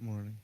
Morning.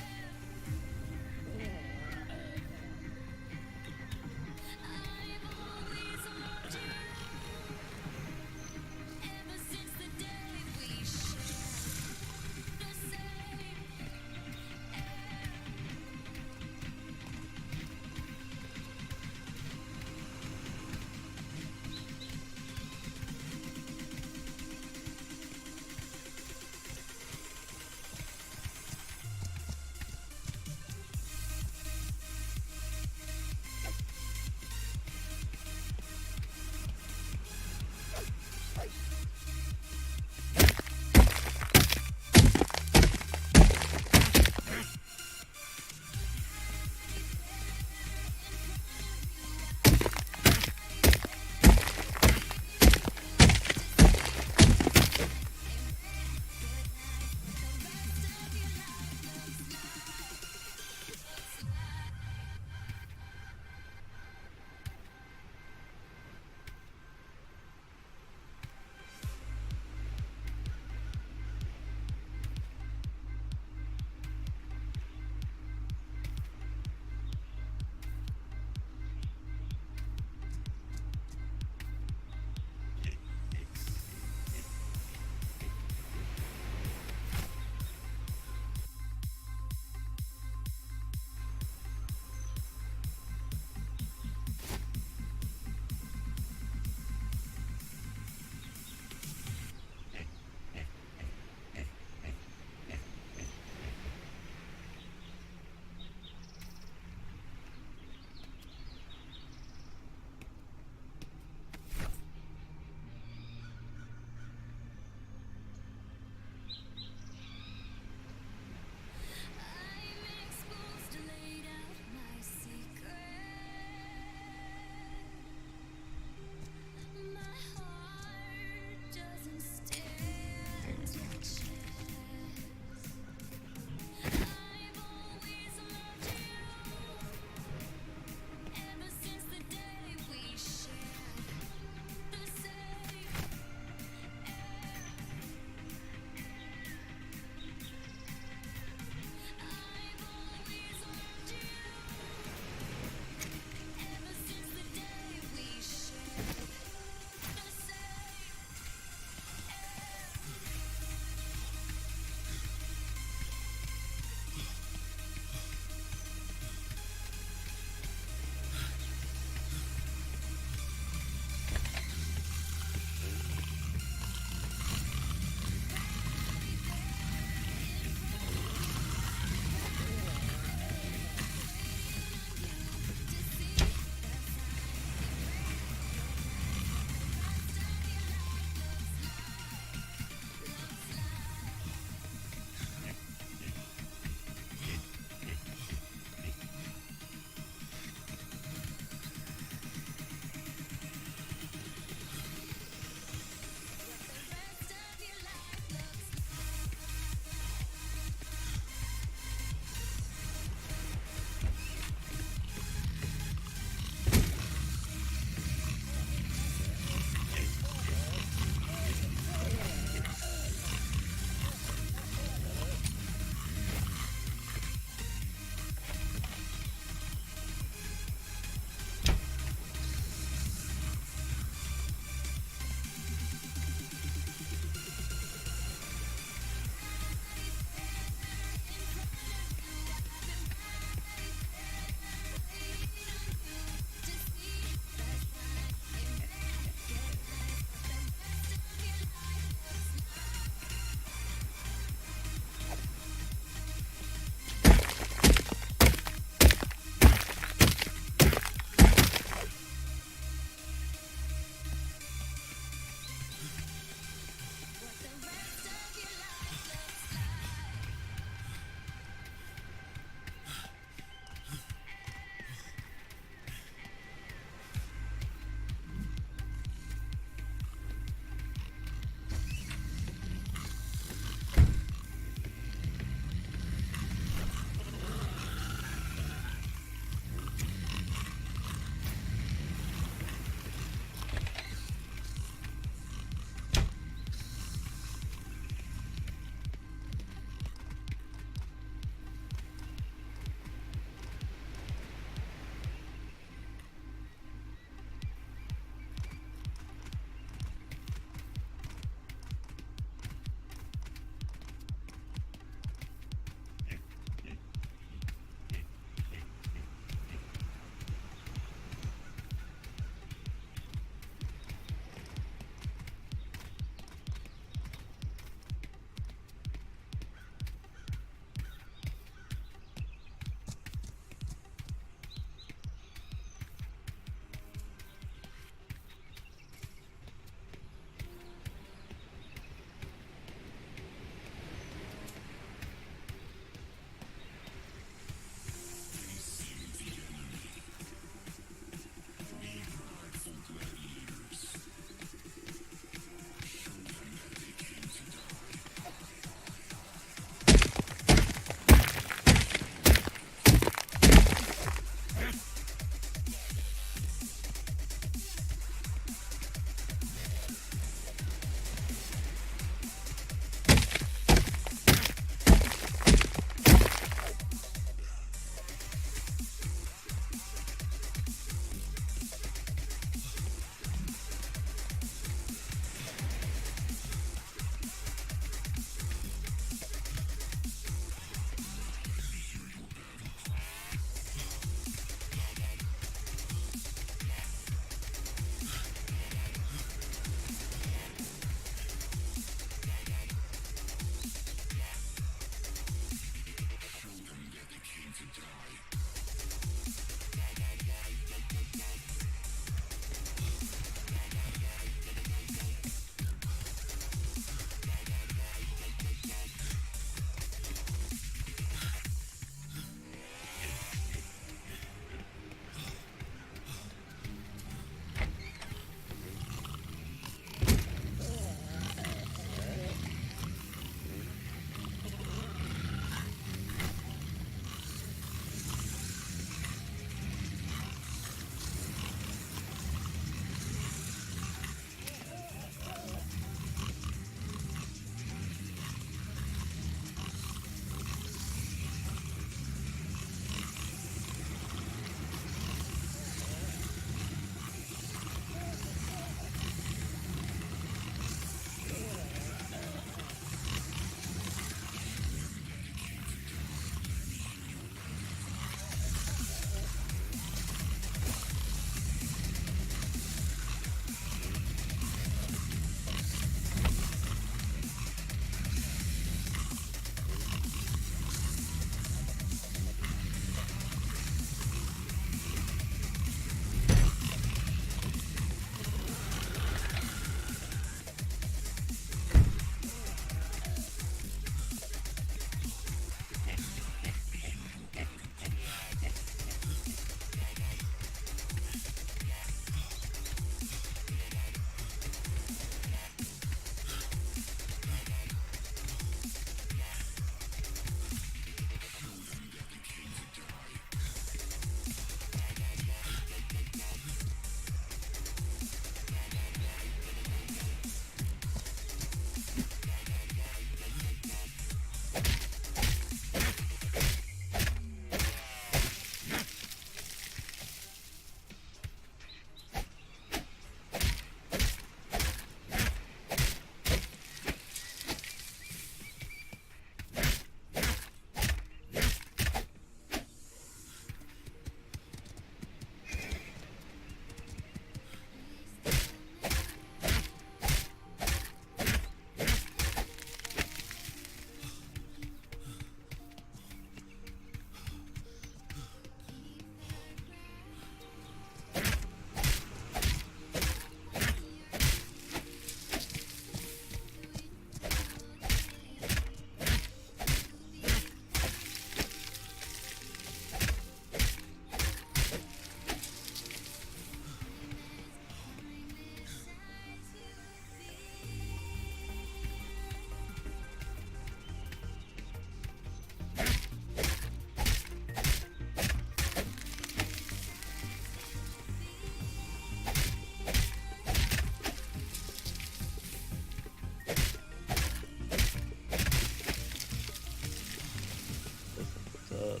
up.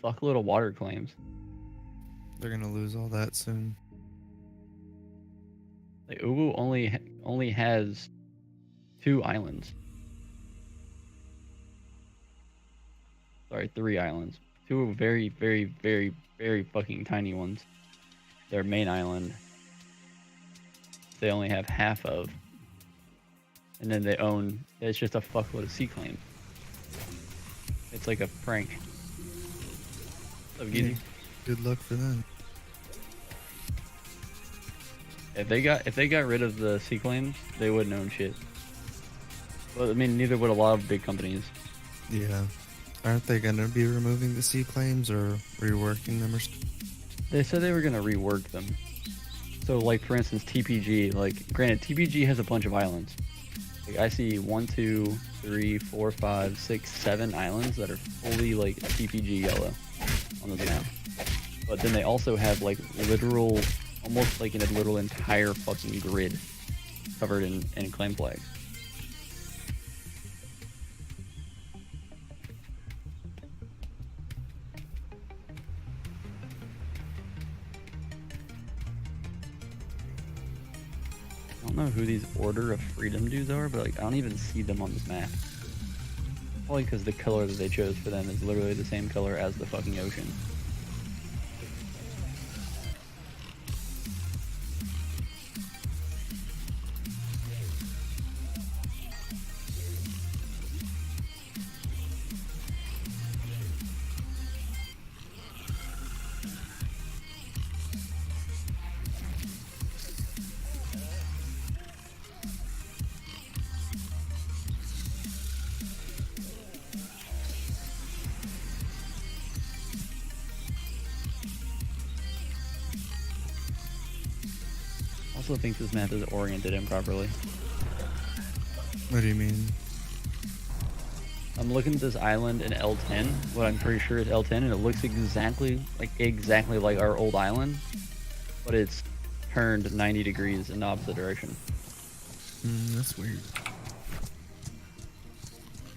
Fuckload of water claims. They're gonna lose all that soon. Like Ubu only has 2 islands. Sorry, 3 islands. 2 very, very, very, very fucking tiny ones. Their main island, they only have half of. And then they own, it's just a fuckload of sea claims. It's like a prank. What's up, Geezy? Good luck for them. If they got rid of the sea claims, they wouldn't own shit. Well, I mean, neither would a lot of big companies. Yeah. Aren't they gonna be removing the sea claims or reworking them or something? They said they were gonna rework them. So, like for instance, TPG. Like, granted, TPG has a bunch of islands. Like, I see 1, 2, 3, 4, 5, 6, 7 islands that are fully like TPG yellow on the map. But then they also have like literal, almost like a literal entire fucking grid covered in claim flags. I don't know who these Order of Freedom dudes are, but like I don't even see them on this map. Probably because the color that they chose for them is literally the same color as the fucking ocean. also think this map is oriented improperly. What do you mean? I'm looking at this island in L10, what I'm pretty sure is L10, and it looks exactly like our old island, but it's turned 90 degrees in the opposite direction. That's weird.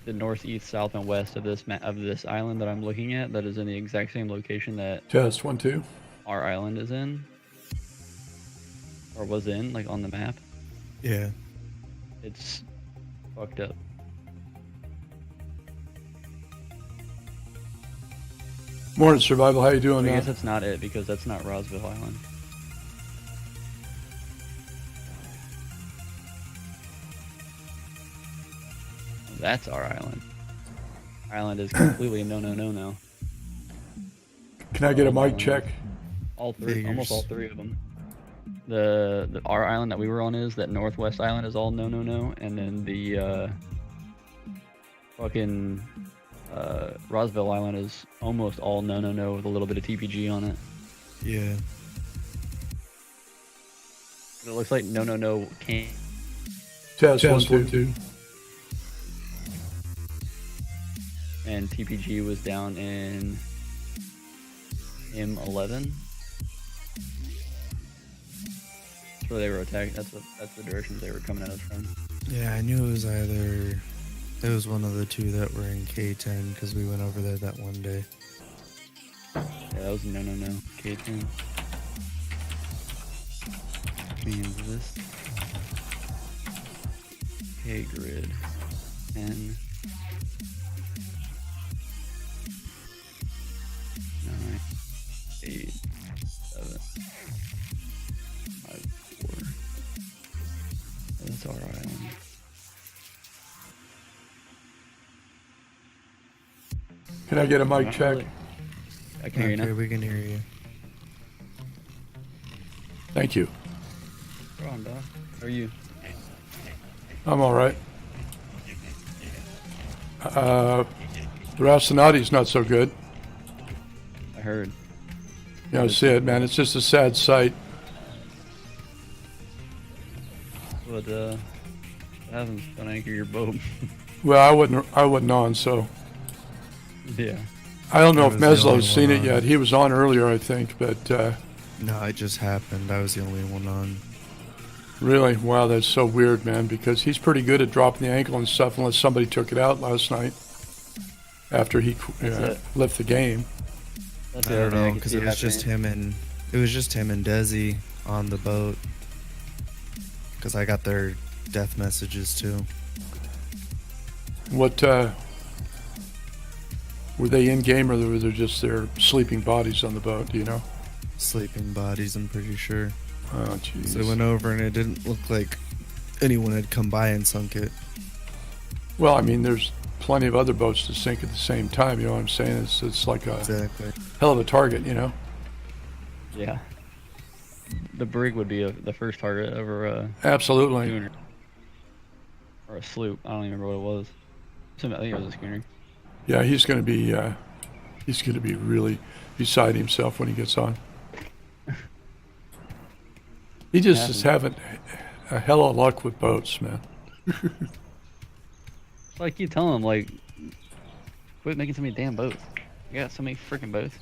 The northeast, south, and west of this island that I'm looking at, that is in the exact same location that Test 1 2. our island is in, or was in, like on the map. Yeah. It's fucked up. Morning, Survival. How you doing, I guess man? that's not it, because that's not Roswell Island. That's our island. Our island is completely no. Can I get a mic check? All three, Figures. almost all three of them. Our island that we were on is that northwest island is all no, and then the fucking Roswell Island is almost all no with a little bit of TPG on it. Yeah. It looks like no can't. Test 1 2. And TPG was down in M11. That's where they were attacking. That's the directions they were coming at us from. Yeah, I knew it was one of the two that were in K10 because we went over there that one day. Yeah, that was no. K10. Means this. K grid. 10. 9, 8, 7, 5, 4. That's our island. Can I get a mic Not check? really. I can hear you Okay, now. we can hear you. Thank you. Go on, dog. How are you? I'm all right. The Rastinati's not so good. I heard. You know, see it, man. It's just a sad sight. But what happens? Don't anchor your boat. Well, I wasn't on, so Yeah. I don't know I if was the only Meslow's seen one it on. yet. He was on earlier, I think, but No, it just happened. I was the only one on. really, wow, that's so weird, man. Because he's pretty good at dropping the ankle and stuff, unless somebody took it out last night after he it. left the game. That's I the don't other thing know can because see it was just happening. him and Desi on the boat. Because I got their death messages too. What were they in game, or were they just their sleeping bodies on the boat? Do you know? Sleeping bodies, I'm pretty sure. Oh, jeez. So I went over and it didn't look like anyone had come by and sunk it. Well, I mean, there's plenty of other boats to sink at the same time. You know what I'm saying? It's like a Exactly. hell of a target, you know? Yeah. The brig would be the first target over a Absolutely. schooner. Or a sloop. I don't even remember what it was. I think it was a schooner. Yeah, he's going to be really beside himself when he gets on. He just is having a hell of luck with boats, man. So I keep telling him, like, quit making so many damn boats. You got so many freaking boats.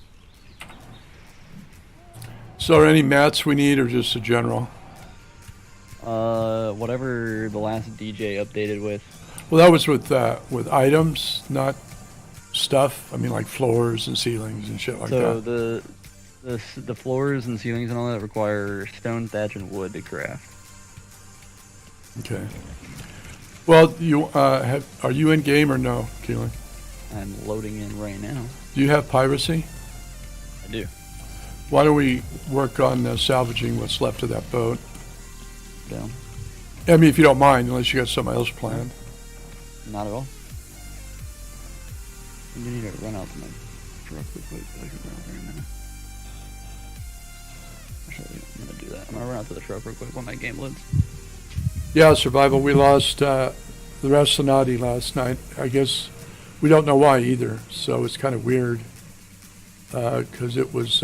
So are any mats we need, or just a general? Whatever the last DJ updated with. Well, that was with items, not stuff. I mean, like floors and ceilings and shit like So that. the floors and ceilings and all that require stone, thatch, and wood to craft. Okay. Well, you are you in game or no, Keelan? I'm loading in right now. Do you have piracy? I do. Why don't we work on salvaging what's left of that boat? Down. I mean, if you don't mind, unless you got something else planned. Not at all. You need to run out to my truck real quick so I can run out right now. Actually, I'm gonna do that. I'm gonna run out to the truck real quick when my game loads. Yeah, survival. We lost the Rastinati last night. I guess we don't know why either. So it's kind of weird because it was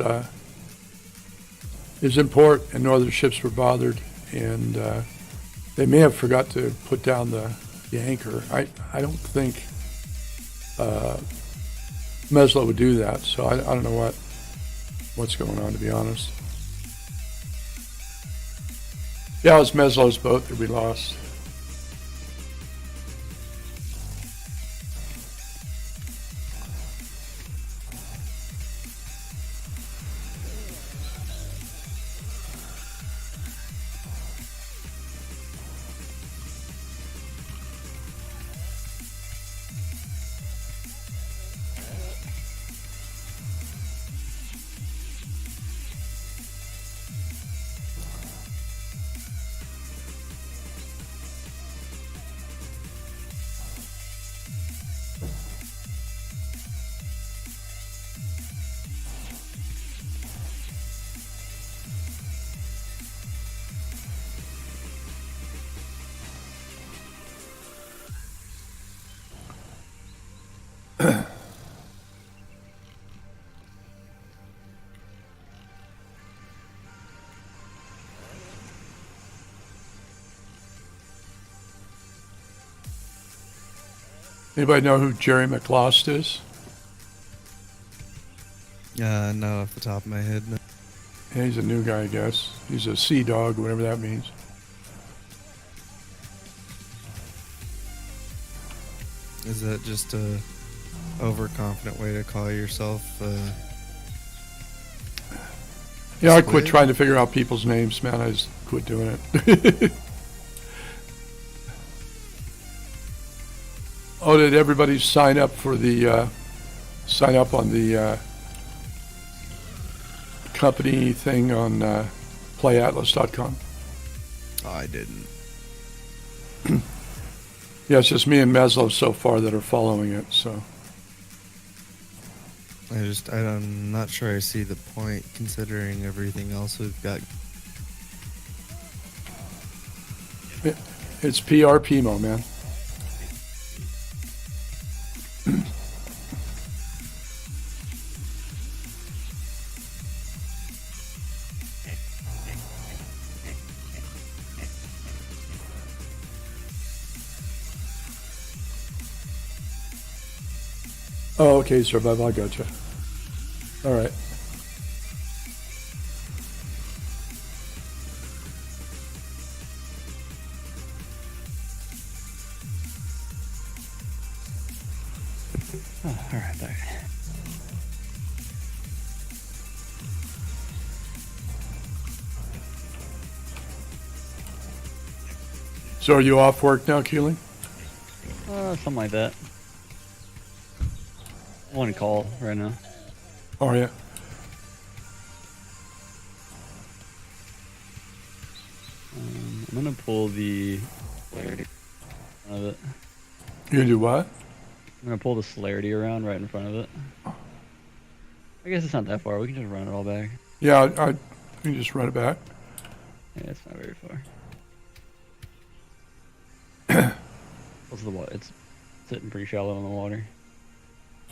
in port and no other ships were bothered, and they may have forgot to put down the anchor. I don't think Meslo would do that, so I don't know what's going on, to be honest. Yeah, it was Meslo's boat that we lost. Anybody know who Jerry McLost is? No, off the top of my head. No. Yeah, he's a new guy, I guess. He's a sea dog, whatever that means. Is that just a overconfident way to call yourself? Yeah, I quit Squid? trying to figure out people's names, man. I just quit doing it. Oh, did everybody sign up for the sign up on the company thing on playatlas.com? Oh, I didn't. Yeah, it's just me and Meslo so far that are following it. So I'm not sure I see the point considering everything else we've got. it's PRPMO, man. Oh, okay, sir, Bob, I gotcha. All right. Oh, all right, there. So are you off work now, Keeling? Something like that. I want to call right now. Oh, yeah. I'm gonna pull the celerity of it. You gonna do what? I'm gonna pull the celerity around right in front of it. I guess it's not that far. We can just run it all back. Yeah, I you can just run it back. Yeah, it's not very far. What's the water? It's sitting pretty shallow in the water.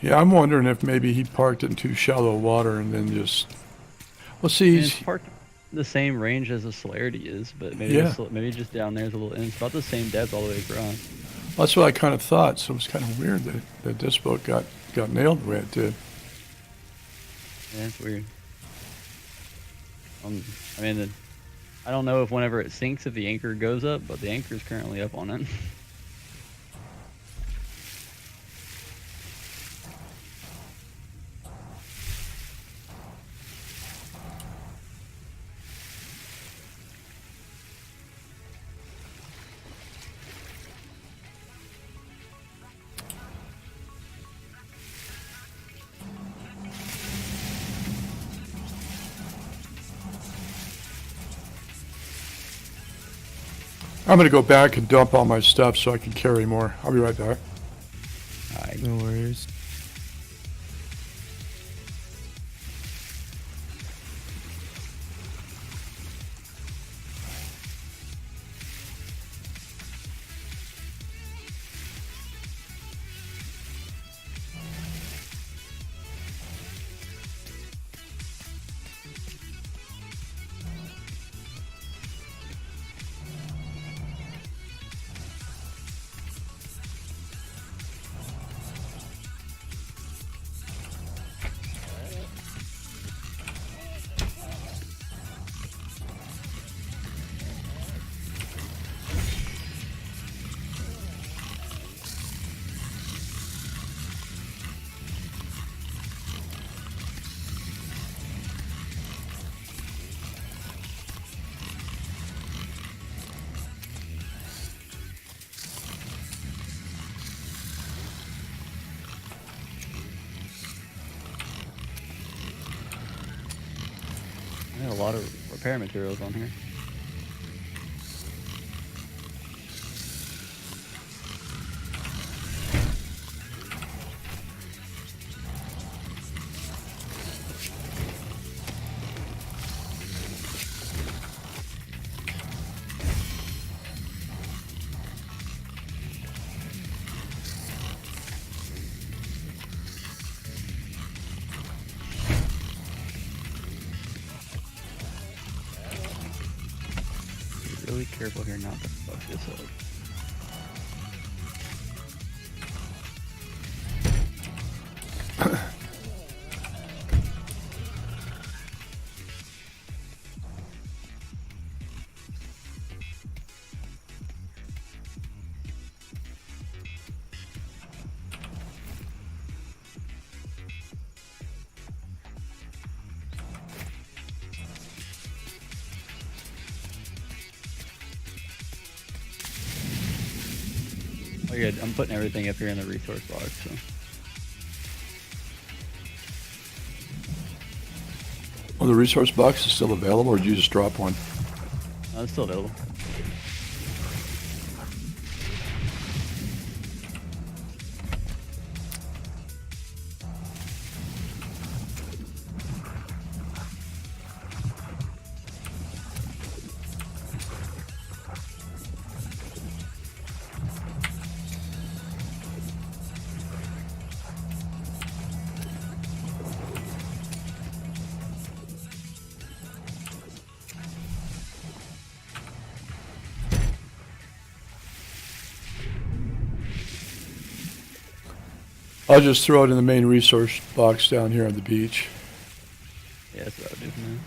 Yeah, I'm wondering if maybe he parked in too shallow water and then just. Well, see, And it's parked the same range as the celerity is, but maybe Yeah. maybe just down there is a little. And it's about the same depth all the way across. that's what I kind of thought. So it was kind of weird that this boat got nailed the way it did. Yeah, it's weird. I mean, I don't know if whenever it sinks if the anchor goes up, but the anchor is currently up on it. I'm gonna go back and dump all my stuff so I can carry more. I'll be right back. Alright. No worries. I got a lot of repair materials on here. Be really careful here not to fuck this up. Oh yeah, I'm putting everything up here in the resource box, so. Well, the resource box is still available, or did you just drop one? It's still available. I'll just throw it in the main resource box down here on the beach. Yeah, that's what I would do for now.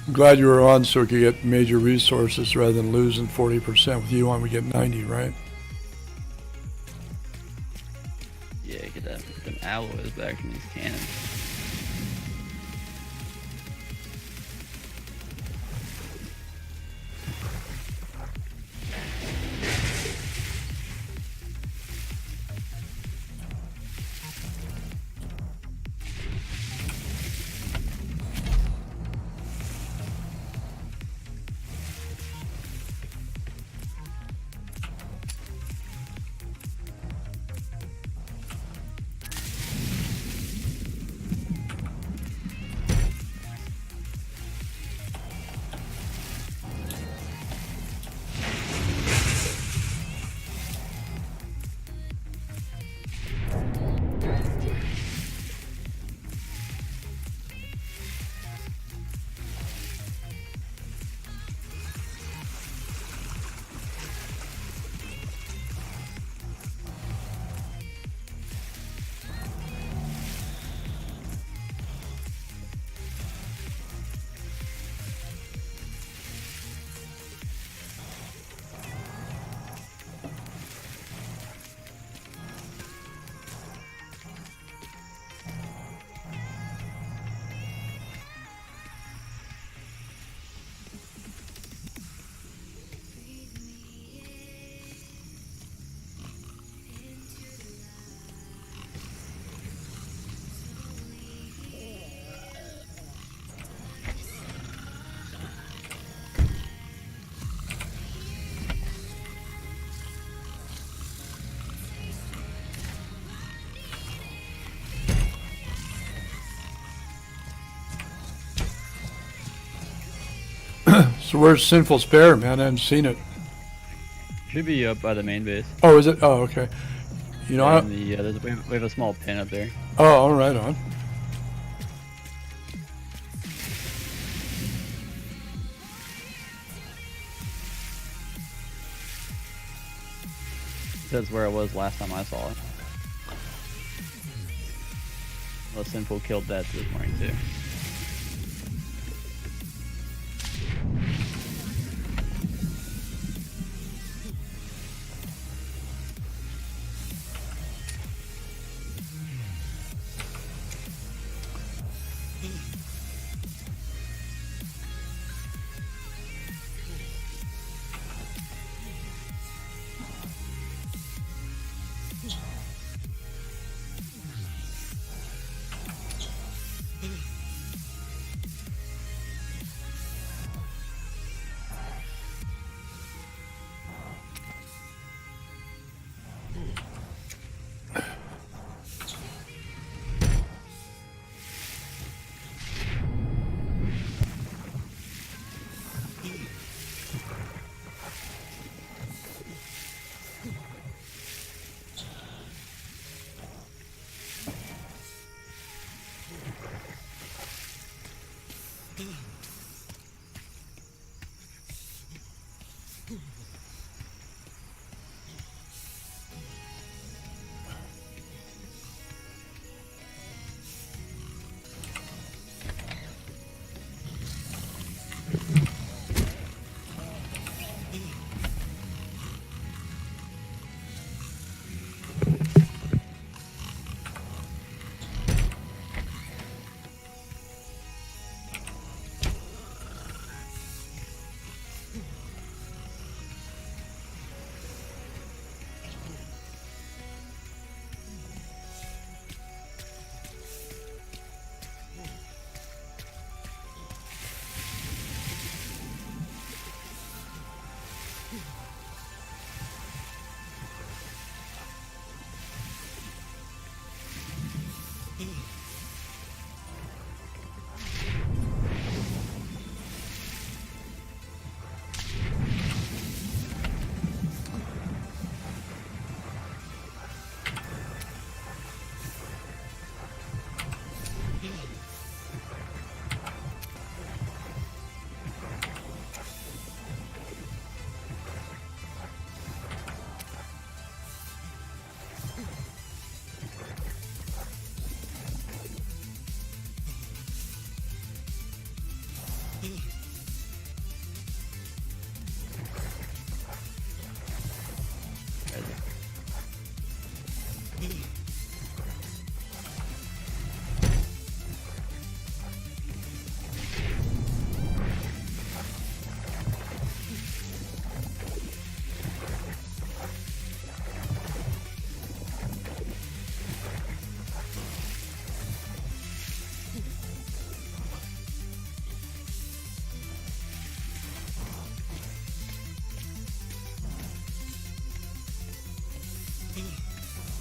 I'm glad you were on so we could get major resources rather than losing 40%. With you on, we get 90, right? Yeah, get them alloys back from these cannons. So where's Sinful Spare, man? I haven't seen it. Should be up by the main base. Oh, is it? Oh, okay. You know, And we have a small pin up there. oh, all right, on. That's where I was last time I saw it. Well, Sinful killed that this morning too.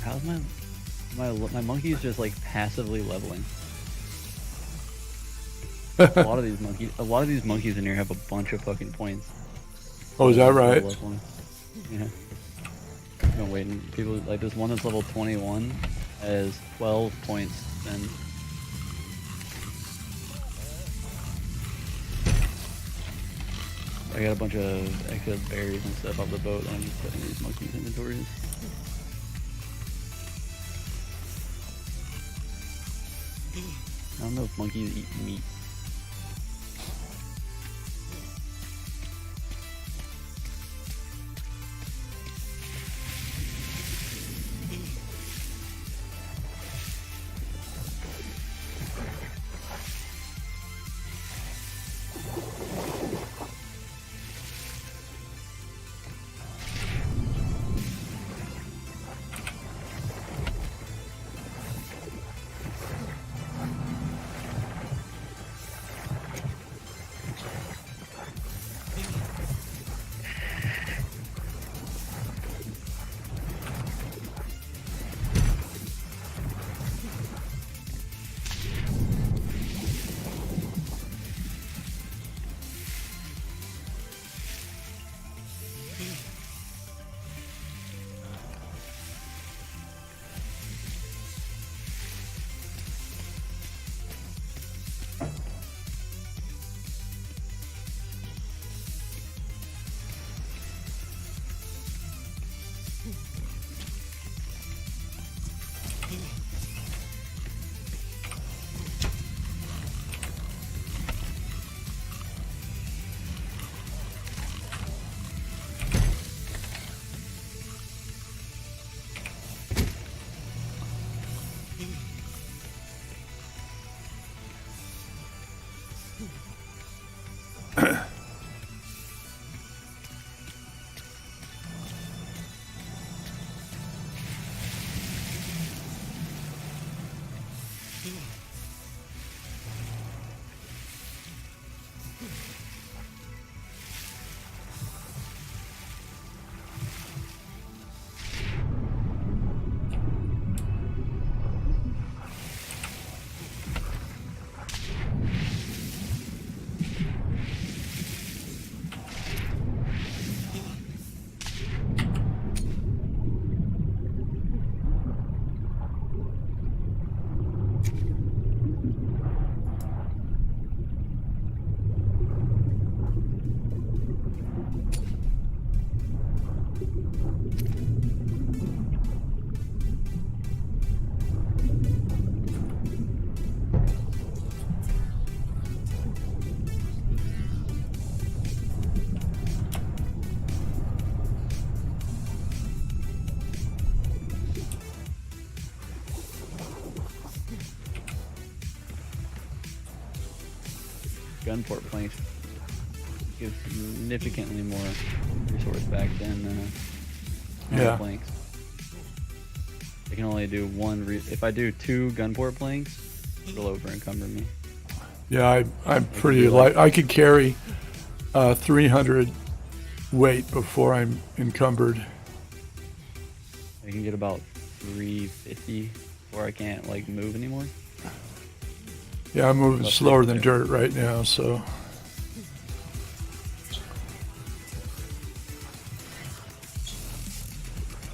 How's my monkey's just like passively leveling? a lot of these monkeys in here have a bunch of fucking points. Oh, is that right? Yeah. I've been waiting. People like this one that's level 21 has 12 points and I got a bunch of extra berries and stuff off the boat and I'm just putting these monkeys' inventories. I don't know if monkeys eat meat. Gunport planks give significantly more resource back than normal Yeah. planks. I can only do one. If I do 2 gunport planks, it'll over encumber me. Yeah, I'm pretty be light. like- I could carry 300 weight before I'm encumbered. I can get about 350 before I can't like move anymore. Yeah, I'm moving About slower than 300. dirt right now, so.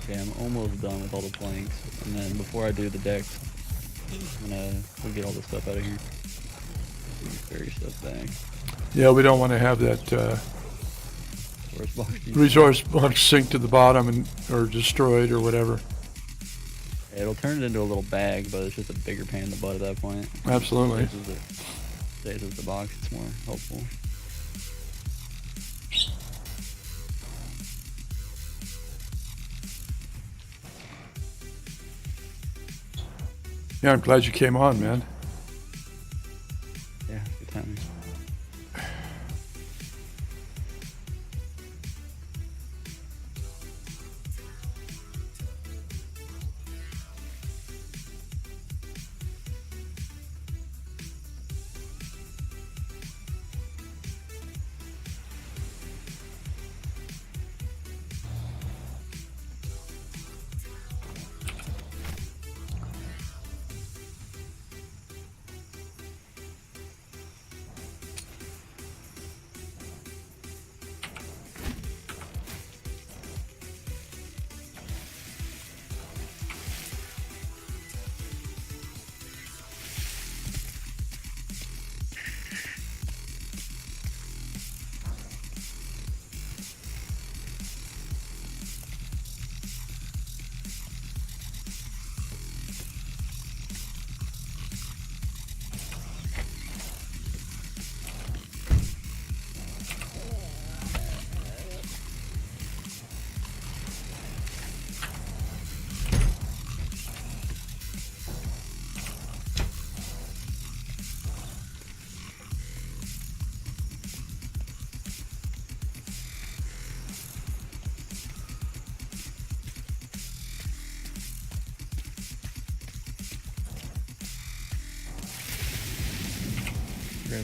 Okay, I'm almost done with all the planks, and then before I do the decks, I'm gonna go get all this stuff out of here. Carry stuff back. Yeah, we don't want to have that Resource box. resource box sink to the bottom and or destroyed or whatever. It'll turn it into a little bag, but it's just a bigger pain in the butt at that point. Absolutely. Stays as the box, it's more helpful. Yeah, I'm glad you came on, man. Yeah, good timing.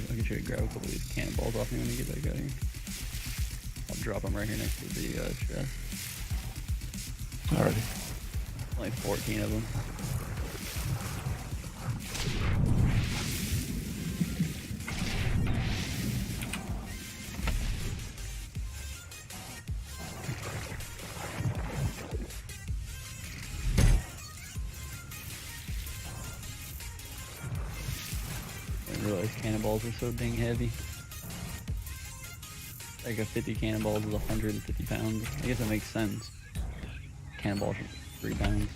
I'll get you to grab a couple of these cannonballs off me when you get back out here. I'll drop them right here next to the chest. Alrighty. Only 14 of them. I didn't realize cannonballs are so dang heavy. Like a 50 cannonballs is 150 pounds. I guess that makes sense. Cannonballs are 3 pounds.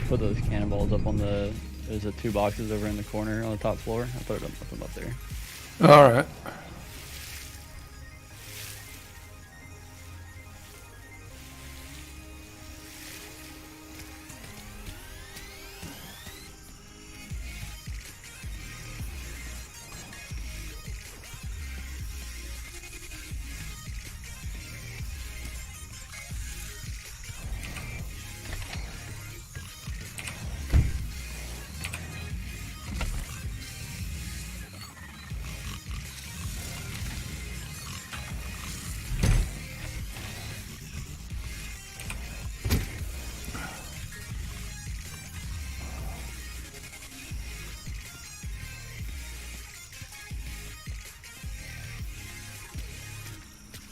put those cannonballs up on the. There's the 2 boxes over in the corner on the top floor. I put them up there. All right.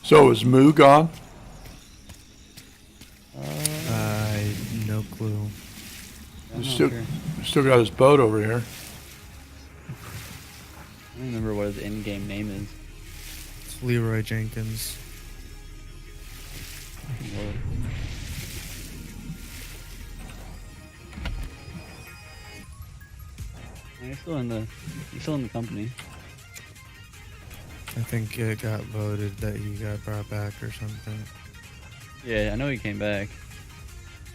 So is Moo gone? No clue. I'm He's not sure. still got his boat over here. I don't remember what his in-game name is. It's Leroy Jenkins. Well, He's still in the company. I think it got voted that he got brought back or something. Yeah, I know he came back.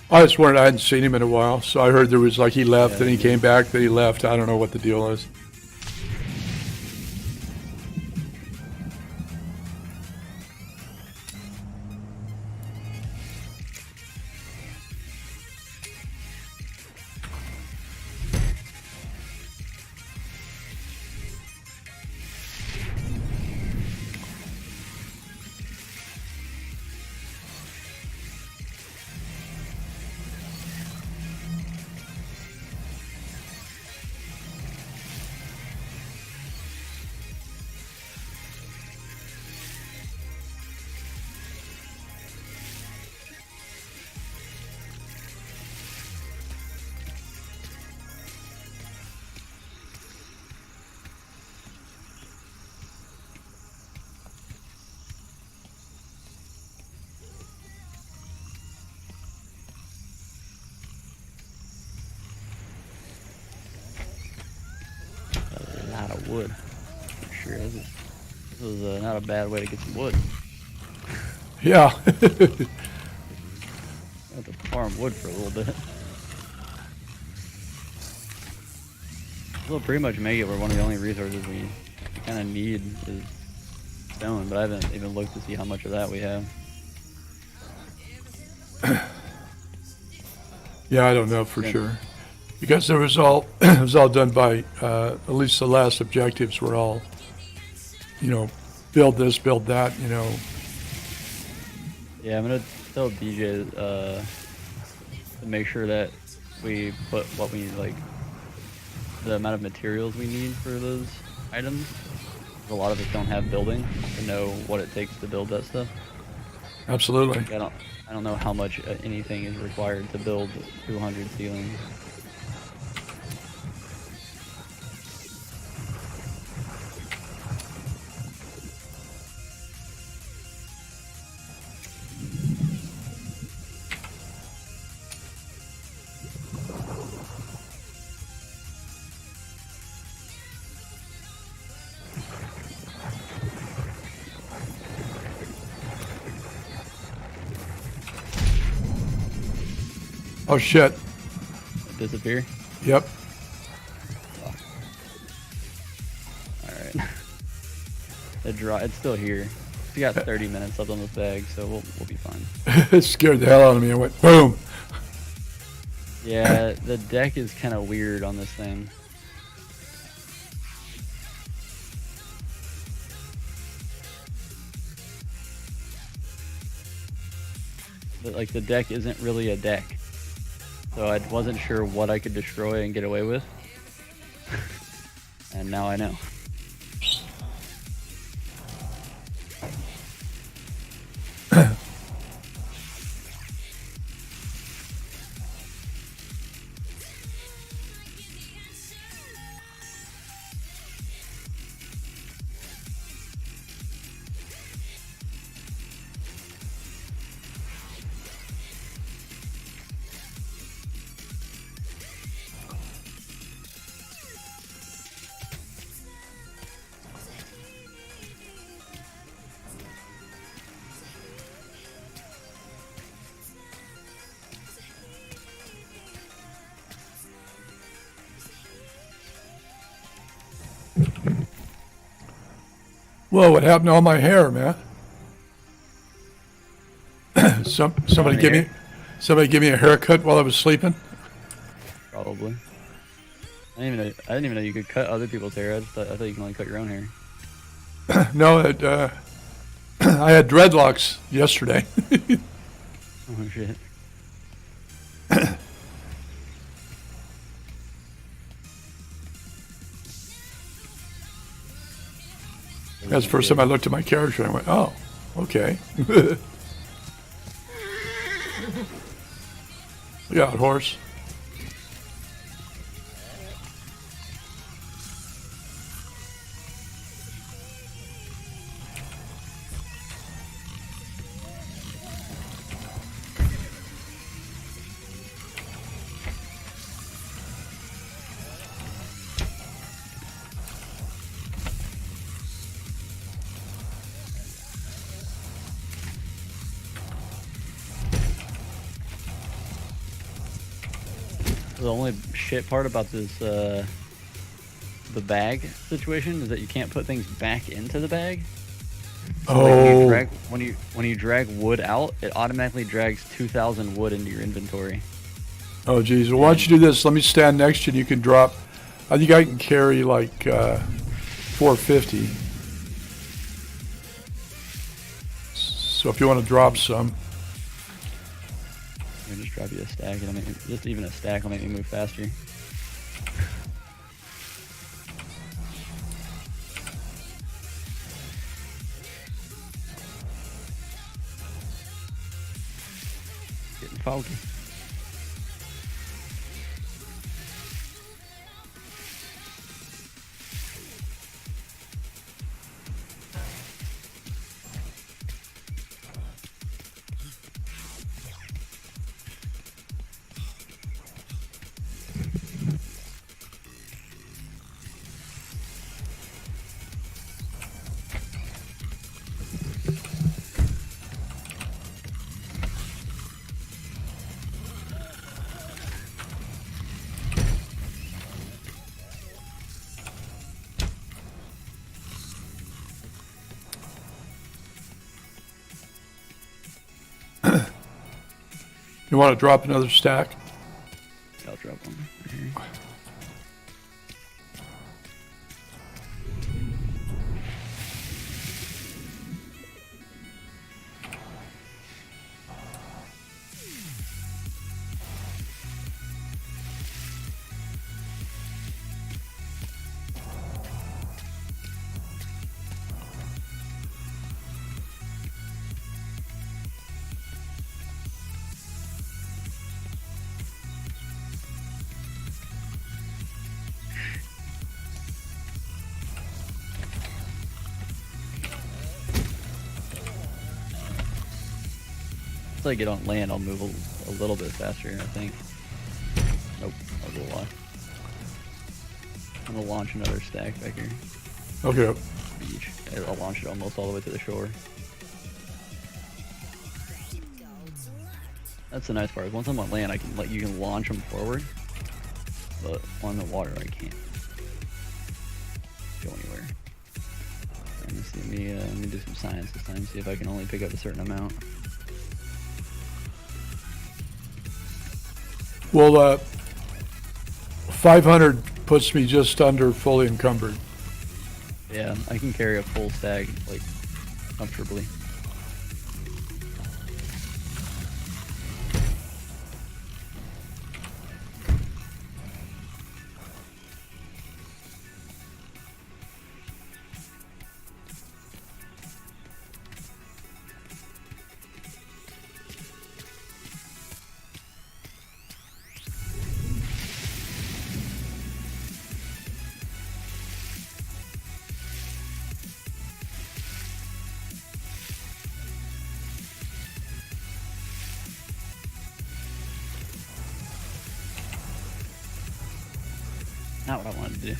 I just wondered, I hadn't seen him in a while, so I heard there was like he left, Yeah, then he yeah. came back, then he left. I don't know what the deal is. A lot of wood. For sure. This is not a bad way to get some wood. Yeah. I have to farm wood for a little bit. We'll pretty much make it where one of the only resources we kind of need is stone, but I haven't even looked to see how much of that we have. Yeah, I don't know for Yeah. sure. Because it was all it was all done by at least the last objectives were all, build this, build that, Yeah, I'm gonna tell DJ to make sure that we put what we need, like the amount of materials we need for those items. A lot of us don't have building to know what it takes to build that stuff. Absolutely. I don't know how much anything is required to build 200 ceilings. Oh shit. Disappear? Yep. Alright. It's still here. We got 30 minutes left on this bag, so we'll be fine. It scared the hell out of me. I went boom. Yeah, the deck is kind of weird on this thing. But like the deck isn't really a deck. So I wasn't sure what I could destroy and get away with. And now I know. Whoa, what happened to all my hair, man? Somebody give me a haircut while I was sleeping. Probably. I didn't even know you could cut other people's hair. I thought you can only cut your own hair. No, I had dreadlocks yesterday. Oh shit. That's the first time I looked at my character and I went, oh, okay. Look out, horse. The only shit part about this, the bag situation is that you can't put things back into the bag. So Oh. when you drag wood out, it automatically drags 2,000 wood into your inventory. Oh, geez. Well, why don't you do this? Let me stand next to you and you can drop. I think I can carry like 450. So if you want to drop some. Let me just drop you a stack. It'll make me, just even a stack will make me move faster. Getting foggy. You want to drop another stack? I'll drop one right here. Once I get on land, I'll move a little bit faster, I think. Nope, that was a lie. I'm gonna launch another stack back here. Okay. Beach. I'll launch it almost all the way to the shore. That's the nice part. Once I'm on land, you can launch them forward, but on the water, I can't go anywhere. Let me do some science this time. See if I can only pick up a certain amount. Well, 500 puts me just under fully encumbered. Yeah, I can carry a full stack like comfortably. Not what I wanted to do.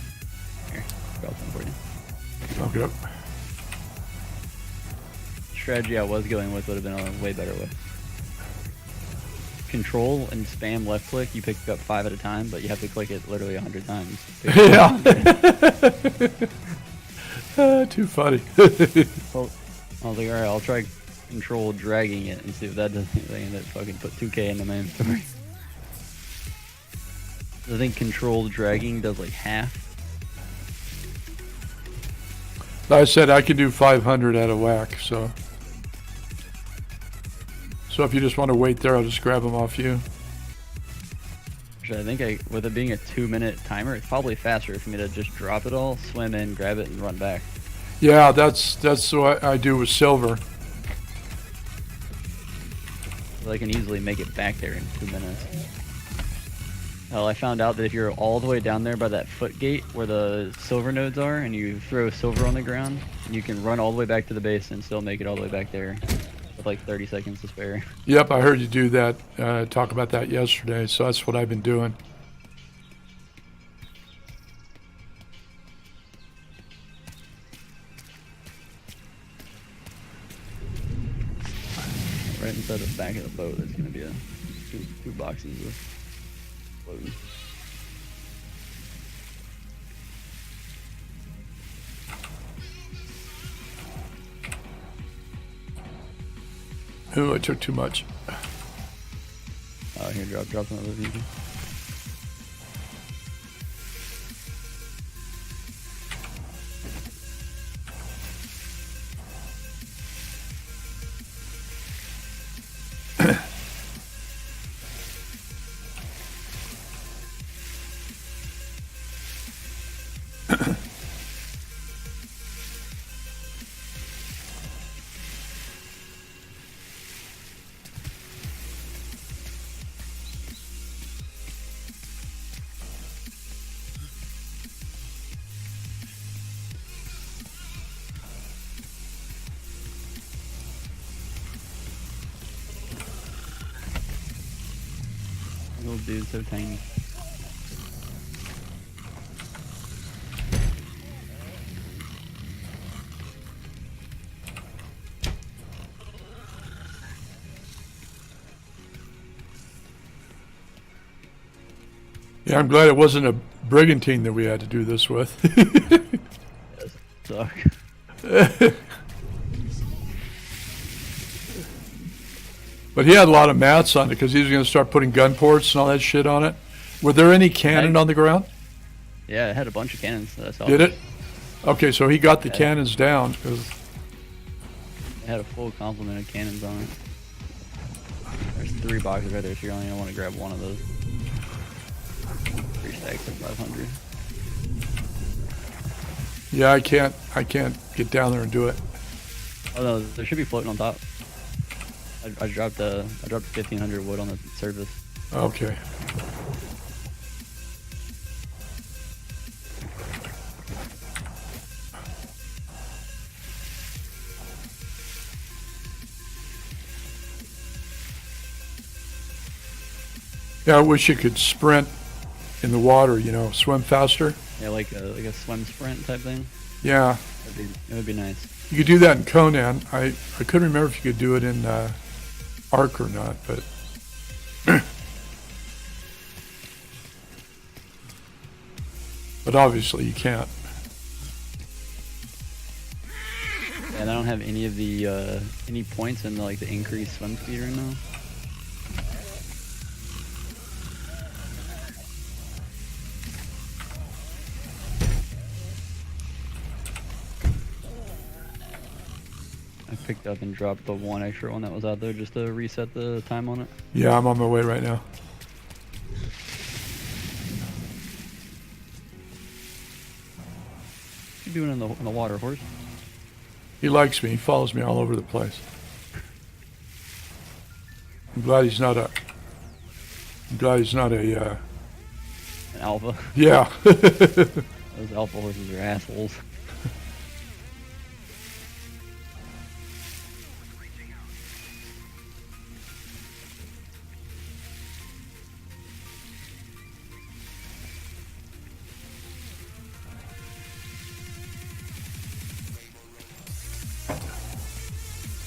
Here, drop one for you. Okay. Strategy I was going with would have been a way better way. Control and spam left click, you pick up 5 at a time, but you have to click it literally 100 times. Yeah. Too funny. Well, I was like, alright, I'll try control dragging it and see if that does anything. That fucking put 2k in the main story. I think control dragging does like half. I said I can do 500 out of whack, so if you just want to wait there, I'll just grab them off you. Actually, I think with it being a 2-minute timer, it's probably faster for me to just drop it all, swim in, grab it, and run back. Yeah, that's what I do with silver. So I can easily make it back there in 2 minutes. Well, I found out that if you're all the way down there by that foot gate where the silver nodes are, and you throw silver on the ground, you can run all the way back to the base and still make it all the way back there with like 30 seconds to spare. Yep, I heard you do that, talk about that yesterday, so that's what I've been doing. Right inside the back of the boat, there's gonna be two boxes of load. Ooh, I took too much. Here, drop some of those easy. Little dude, so tiny. Yeah, I'm glad it wasn't a brigantine that we had to do this with. Yes, suck. But he had a lot of mats on it because he was going to start putting gun ports and all that shit on it. Were there any cannon on the ground? Yeah, it had a bunch of cannons. So that's all. Did it? Okay, so he got the Yeah. cannons down. 'Cause It had a full complement of cannons on it. There's 3 boxes right there, so you're only gonna want to grab one of those. 3 stacks of 500. yeah, I can't get down there and do it. Oh no, there should be floating on top. I dropped 1500 wood on the surface. Okay. Yeah, I wish you could sprint in the water, you know, swim faster. Yeah, like a swim sprint type thing. Yeah, It would be nice. you could do that in Conan. I couldn't remember if you could do it in Ark or not, but but obviously you can't. And I don't have any of the any points in like the increased swim speed right now. I picked up and dropped the 1 extra one that was out there just to reset the time on it. Yeah, I'm on my way right now. What you doing in the water, horse? He likes me. He follows me all over the place. I'm glad he's not a. An alpha. Yeah. Those alpha horses are assholes.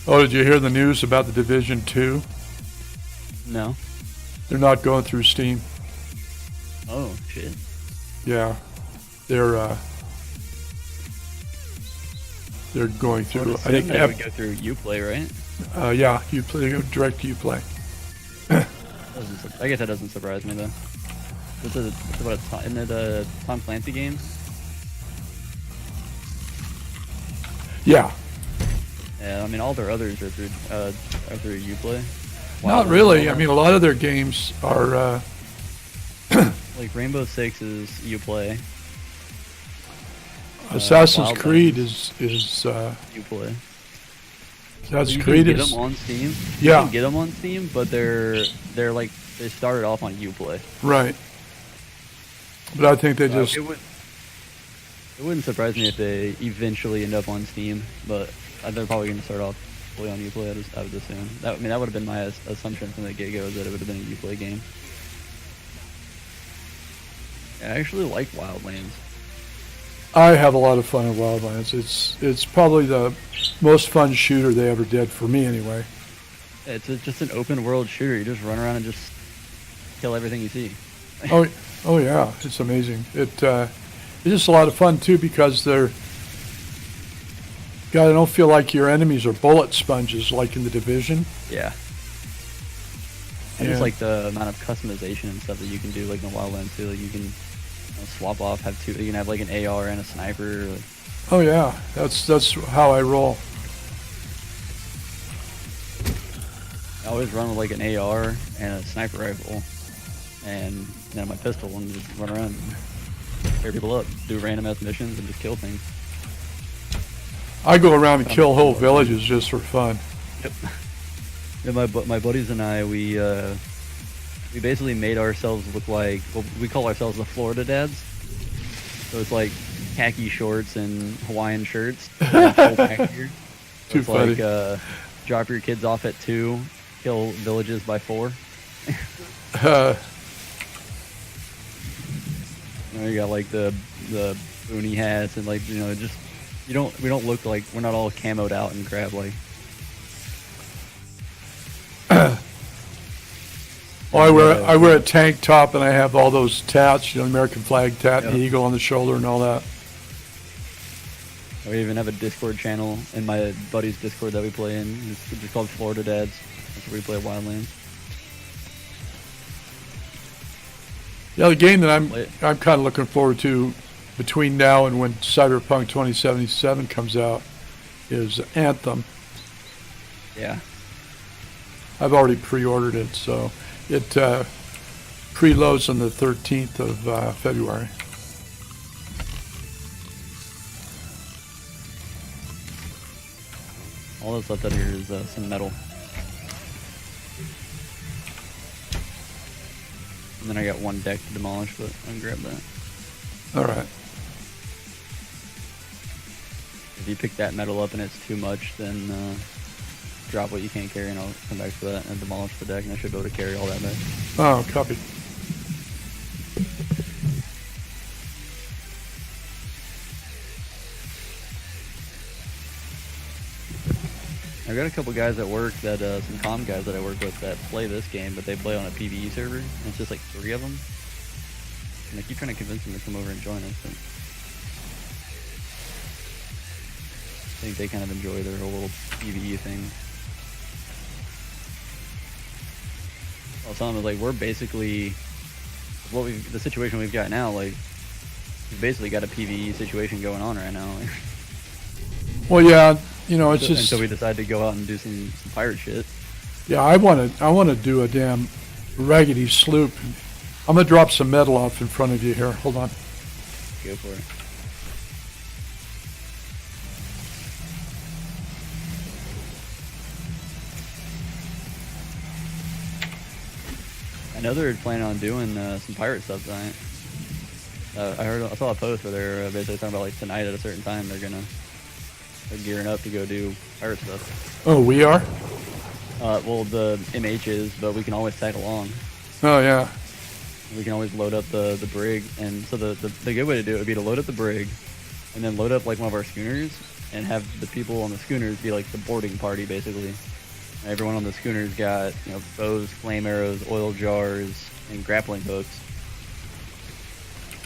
Oh, did you hear the news about the Division 2? No. They're not going through Steam. Oh shit. Yeah. They're they're going through. I I think think that would go through Uplay, right? yeah, you play direct to Uplay. I guess that doesn't surprise me though. Isn't it a Tom Clancy game? Yeah, Yeah, I mean all their others are through Uplay. not really. I mean, a lot of their games are. Like Rainbow Six is Uplay. Assassin's Wildlands. Creed is Uplay. Assassin's You Creed can get is them on Steam. You Yeah. can get them on Steam, but they're like they started off on Uplay. right. But I think they just It wouldn't surprise me if they eventually end up on Steam, but they're probably going to start off fully on Uplay. I would assume. That would have been my assumption from the get-go, is that it would have been a Uplay game. I actually like Wildlands. I have a lot of fun in Wildlands. It's probably the most fun shooter they ever did for me anyway. It's just an open world shooter. You just run around and just kill everything you see. Oh yeah, it's amazing. It's just a lot of fun too because they're. God, I don't feel like your enemies are bullet sponges like in the Division. Yeah. I Yeah. just like the amount of customization and stuff that you can do, like in Wildlands too. Like you can swap off, have two. You can have like an AR and a sniper. Like, Oh yeah, that's how I roll. I always run with like an AR and a sniper rifle, and then my pistol, and just run around, and tear people up, do random ass missions, and just kill things. I go around and kill whole villages just for fun. Yep. Yeah, my buddies and I, we basically made ourselves look like, well, we call ourselves the Florida dads. So it's like khaki shorts and Hawaiian shirts. And full back gear. So Too it's funny. like drop your kids off at 2, kill villages by 4. You got like the boonie hats and like just we don't look like, we're not all camoed out and crap like. Well, I wear a tank top and I have all those tats, American flag tat and Yep. eagle on the shoulder and all that. We even have a Discord channel in my buddy's Discord that we play in. It's just called Florida Dads. That's where we play Wildlands. Yeah, the game that Play it. I'm kind of looking forward to between now and when Cyberpunk 2077 comes out is Anthem. Yeah. I've already pre-ordered it, so it preloads on the 13th of February. All that's left out here is some metal. And then I got one deck to demolish, but I'll grab that. All right. If you pick that metal up and it's too much, then drop what you can't carry and I'll come back for that and demolish the deck, and I should be able to carry all that back. Oh, copy. I've got a couple guys at work that, some comm guys that I work with that play this game, but they play on a PvE server, and it's just like 3 of them. And I keep trying to convince them to come over and join us, but I think they kind of enjoy their whole little PvE thing. Well, some of them, like, we're basically, the situation we've got now, like, we've basically got a PvE situation going on right now. Well, yeah, it's just Until we decide to go out and do some pirate shit. yeah. I want to do a damn raggedy sloop. I'm gonna drop some metal off in front of you here. Hold on. Go for it. I know they're planning on doing some pirate stuff tonight. I saw a post where they're basically talking about like tonight at a certain time they're gearing up to go do pirate stuff. Oh, we are. Well, the MH is, but we can always tag along. Oh yeah. We can always load up the brig, and so the good way to do it would be to load up the brig, and then load up like one of our schooners, and have the people on the schooners be like the boarding party basically. And everyone on the schooners got bows, flame arrows, oil jars, and grappling hooks.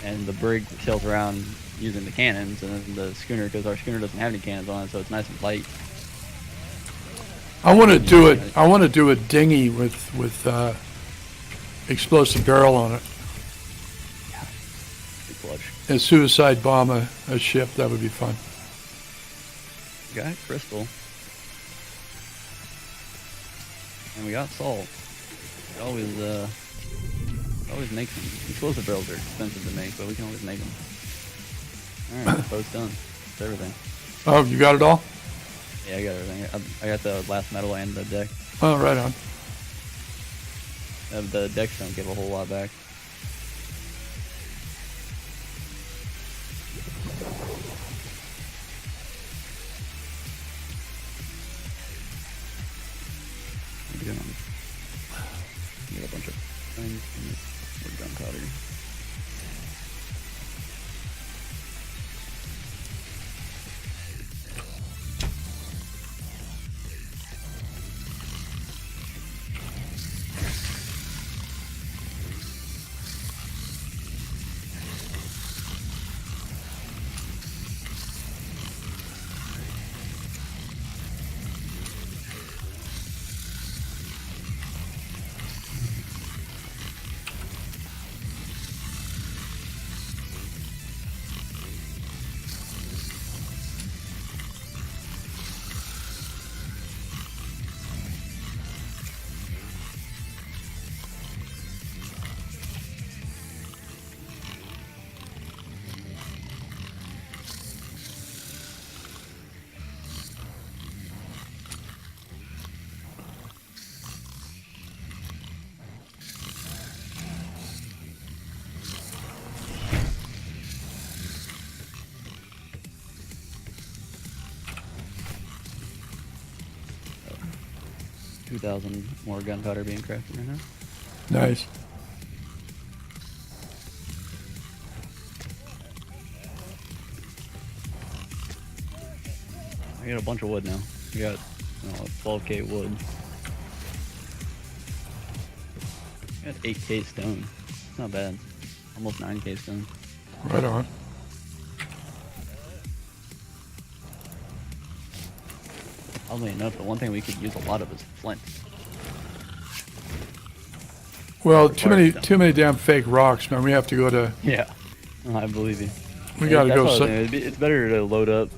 and the brig sails around using the cannons, and then the schooner, because our schooner doesn't have any cannons on it, so it's nice and light. I want to do it. I want to do a dinghy with explosive barrel on it. Yeah, big clutch. And suicide bomb a ship. That would be fun. We got crystal, and we got salt. We always make them. Explosive barrels are expensive to make, but we can always make them. All right, boat's done. That's everything. Oh, you got it all? Yeah, I got everything. I got the last metal and the deck. Oh, right on. The decks don't give a whole lot back. Get a bunch of things. More gunpowder. Oh. 2,000 more gunpowder being crafted right now. Nice. I got a bunch of wood now. We got 12k wood. I got 8k stone. It's not bad. Almost 9k stone. Right on. Oddly enough, the one thing we could use a lot of is flint. Well, too many damn fake rocks, man. We have to go to. Yeah, I believe you. We got to That's go. what I was saying. It's better to load up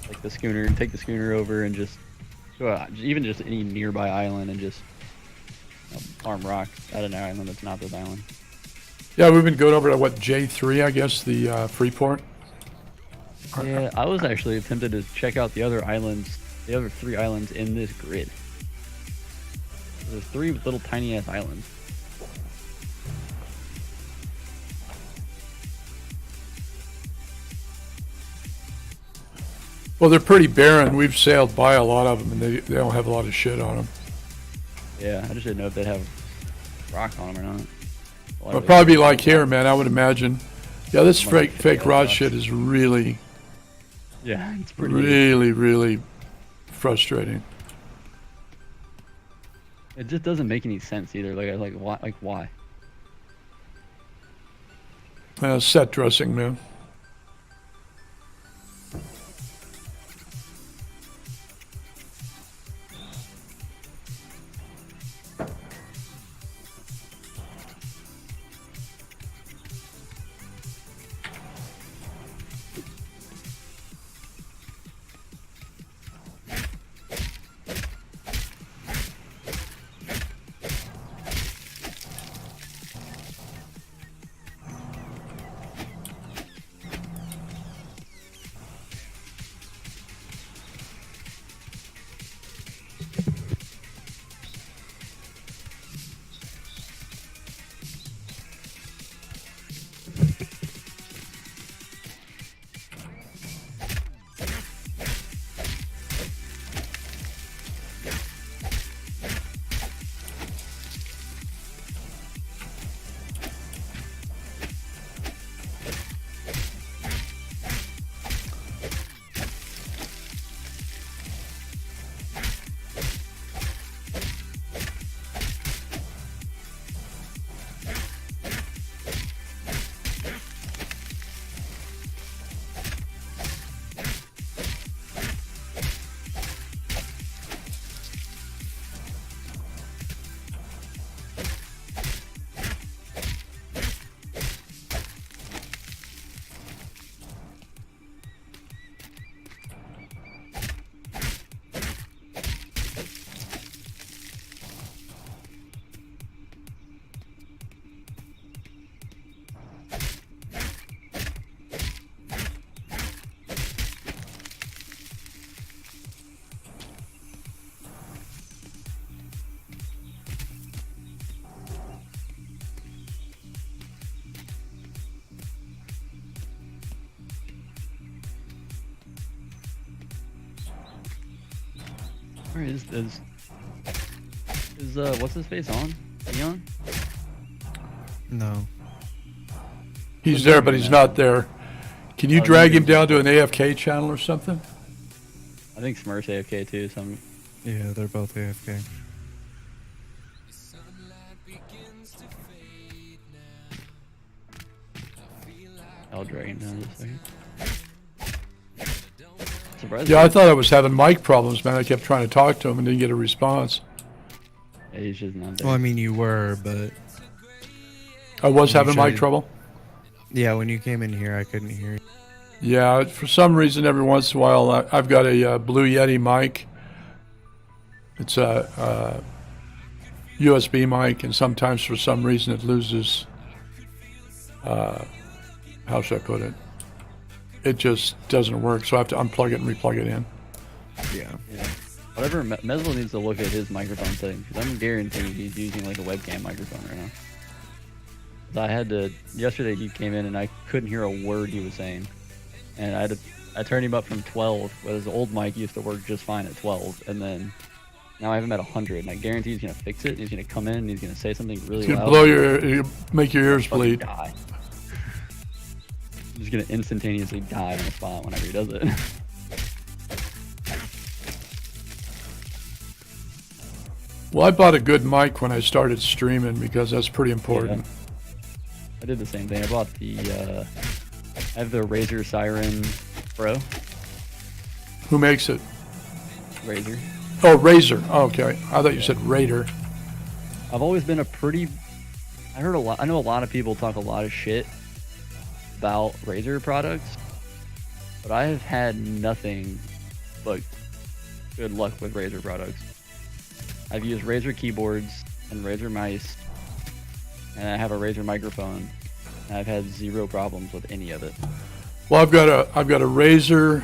like the schooner and take the schooner over and just go out, even just any nearby island and just farm rock at an island that's not this island. Yeah, we've been going over to what, J3, I guess, the Freeport. Yeah, I was actually tempted to check out the other islands, the other 3 islands in this grid. There's 3 little tiny ass islands. Well, they're pretty barren. We've sailed by a lot of them, and they don't have a lot of shit on them. Yeah, I just didn't know if they'd have rock on them or not. It'll probably be like here, man, I would imagine. Yeah, this fake rod shit is really, yeah, it's pretty really frustrating. It just doesn't make any sense either. Like why? Set dressing, man. Where is what's his face on? Leon? No. He's there, but he's not there. Can you Oh, drag he him is. down to an AFK channel or something? I think Smurf's AFK too, so Yeah, they're both AFK. I'll drag him down in just a second. Surprised. Yeah, I thought I was having mic problems, man. I kept trying to talk to him and didn't get a response. Yeah, he's just not there. Well, I mean, you were, but I was You having mic tried- trouble. yeah, when you came in here, I couldn't hear you. Yeah, for some reason, every once in a while, I've got a Blue Yeti mic. It's a USB mic, and sometimes for some reason it loses. How should I put it? It just doesn't work, so I have to unplug it and replug it in. Yeah. Yeah. Whatever, Meslo needs to look at his microphone settings, because I'm guaranteeing he's using like a webcam microphone right now. 'Cause I had to, yesterday he came in and I couldn't hear a word he was saying. And I turned him up from 12, where his old mic used to work just fine at 12, and then now I have him at 100, and I guarantee he's going to fix it, he's going to come in and he's going to say something really It's gonna loud. blow make your ears Fucking bleed. die. He's going to instantaneously die on the spot whenever he does it. Well, I bought a good mic when I started streaming because that's pretty important. I did the same thing. I bought the, I have the Razer Siren Pro. Who makes it? Razer. Oh, Razer. Oh, okay. I thought you said Raider. I've always been a pretty, I know a lot of people talk a lot of shit about Razer products, but I have had nothing but good luck with Razer products. I've used Razer keyboards and Razer mice, and I have a Razer microphone, and I've had zero problems with any of it. Well, I've got a Razer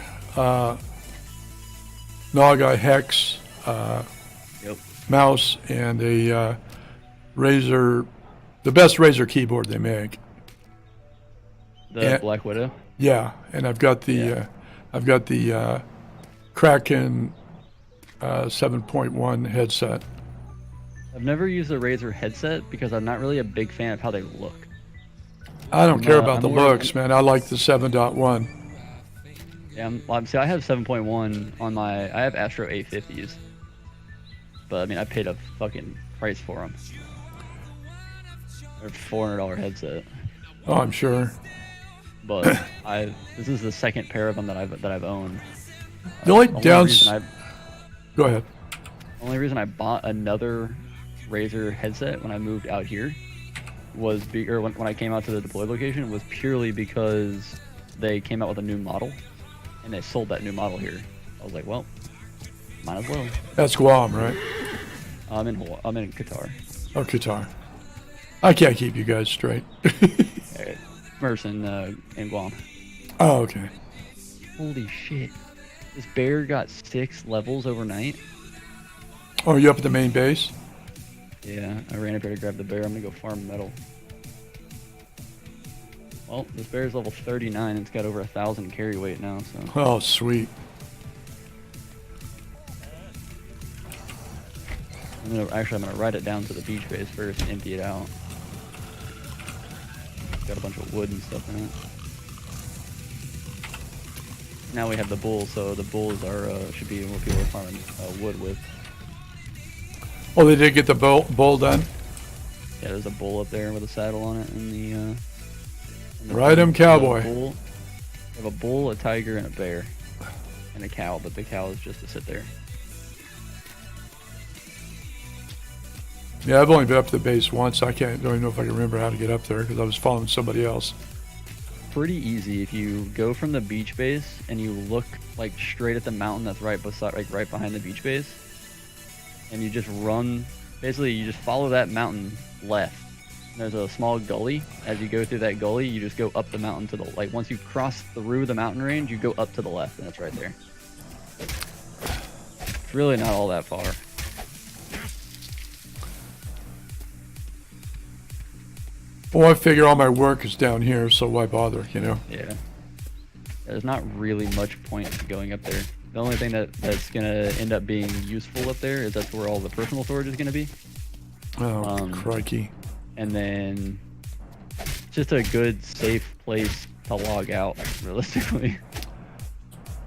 Naga Hex Yep. mouse and a Razer, the best Razer keyboard they make. The Yeah. Black Widow. Yeah, and I've got the Kraken 7.1 headset. I've never used a Razer headset because I'm not really a big fan of how they look. I don't care about I'm the more- looks, man. I like the 7.1. Yeah, see, I have 7.1 on my, I have Astro 850s. But I mean, I paid a fucking price for them. They're $400 headset. Oh, I'm sure. But this is the second pair of them that I've owned. The only Only Go ahead. only reason I bought another Razer headset when I moved out here was when I came out to the deployed location was purely because they came out with a new model and they sold that new model here. I was like, well, might as well. That's Guam, right? I'm in Qatar. Or Qatar. I can't keep you guys straight. Merson in Guam. Oh, okay. Holy shit! This bear got 6 levels overnight. Oh, are you up at the main base? Yeah, I ran up here to grab the bear. I'm gonna go farm metal. Well, this bear's level 39 and it's got over 1,000 carry weight now, so. Oh, sweet. I'm gonna ride it down to the beach base first and empty it out. Got a bunch of wood and stuff in it. Now we have the bull, so the bulls are should be what people are farming wood with. Oh, they did get the bull done? Yeah, there's a bull up there with a saddle on it in the. Ride 'em, cowboy. We have a bull, a tiger, and a bear, and a cow. But the cow is just to sit there. Yeah, I've only been up to the base once. Don't even know if I can remember how to get up there because I was following somebody else. Pretty easy if you go from the beach base and you look like straight at the mountain that's right beside, like right behind the beach base, and you just run. Basically, you just follow that mountain left. And there's a small gully. As you go through that gully, you just go up the mountain to the once you cross through the mountain range, you go up to the left, and it's right there. It's really not all that far. Well, I figure all my work is down here, so why bother, you know? Yeah. There's not really much point to going up there. The only thing that's gonna end up being useful up there is that's where all the personal storage is gonna be. Oh, crikey. And then just a good, safe place to log out, realistically.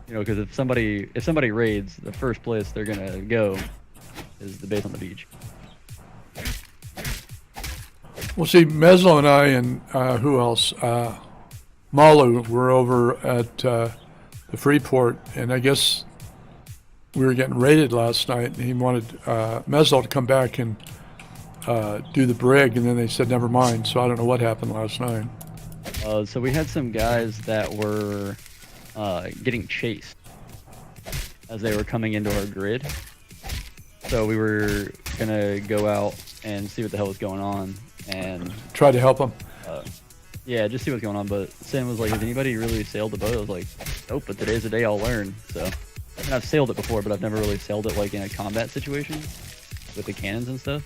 You know, because if somebody raids, the first place they're gonna go is the base on the beach. Well, see, Meslo and I and who else? Malu were over at the Freeport, and I guess we were getting raided last night, and he wanted Meslo to come back and do the brig, and then they said never mind. So I don't know what happened last night. So we had some guys that were getting chased as they were coming into our grid. So we were gonna go out and see what the hell was going on and try to help them. Yeah, just see what's going on. But Sam was like, "Has anybody really sailed the boat?" I was like, "Nope, but today's the day I'll learn." So, and I've sailed it before, but I've never really sailed it like in a combat situation with the cannons and stuff.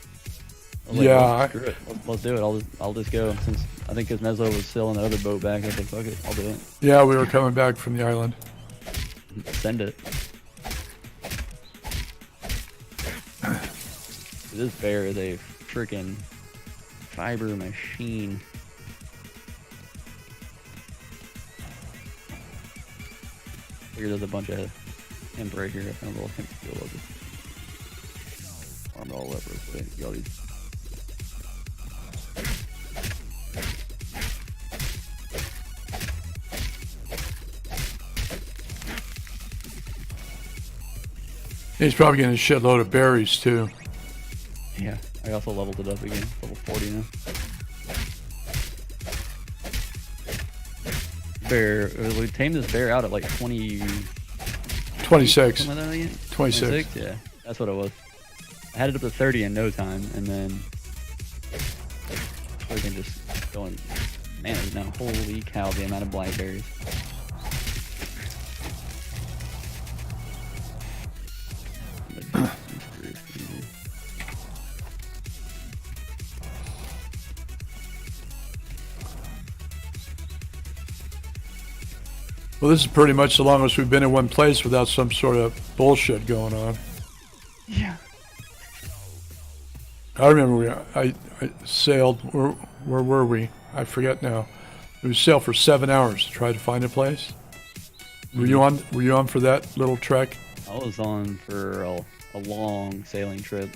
I was like, Yeah, well, screw it. Let's do it. I'll just go. Since I think because Meslo was sailing the other boat back, I was like, "Fuck it, I'll do it." Yeah, we were coming back from the island. Send it. This bear is a freaking fiber machine. Here, there's a bunch of hemp right here. I found a little hemp field. I'll just farm it all up real quick. Get all these. He's probably getting a shitload of berries too. Yeah, I also leveled it up again. Level 40 now. Bear, we tamed this bear out at like 26. Something like that again? 26. Yeah, that's what it was. I had it up to 30 in no time, and then everything just going. Man, now holy cow, the amount of blackberries. Well, this is pretty much the longest we've been in one place without some sort of bullshit going on. Yeah. I remember I sailed. Where were we? I forget now. We sailed for 7 hours to try to find a place. Were you on? Were you on for that little trek? I was on for a long sailing trip.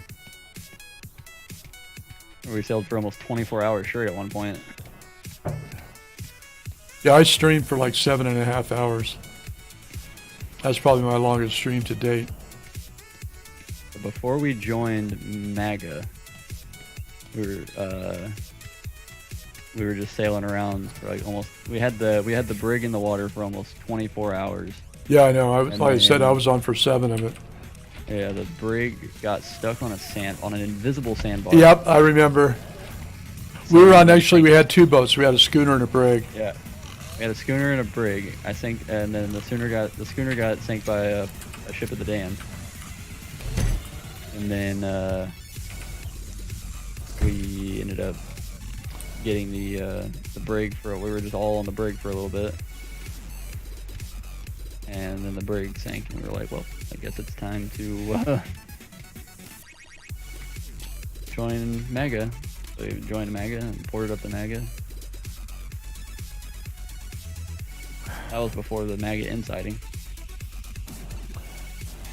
We sailed for almost 24 hours straight at one point. Yeah, I streamed for like 7.5 hours. That's probably my longest stream to date. Before we joined MAGA, we were just sailing around for like almost. We had the brig in the water for almost 24 hours. Yeah, I know. Like I said, I was on for 7 of it. Yeah, the brig got stuck on an invisible sandbar. Yep, I remember. We were on. Actually, we had 2 boats. We had a schooner and a brig. Yeah, we had a schooner and a brig. I think, and then the schooner got sank by a ship at the dam. And then we ended up getting the brig for. We were just all on the brig for a little bit, and then the brig sank, and we were like, "Well, I guess it's time to join MAGA." So we joined MAGA and ported up to MAGA. That was before the MAGA inciting.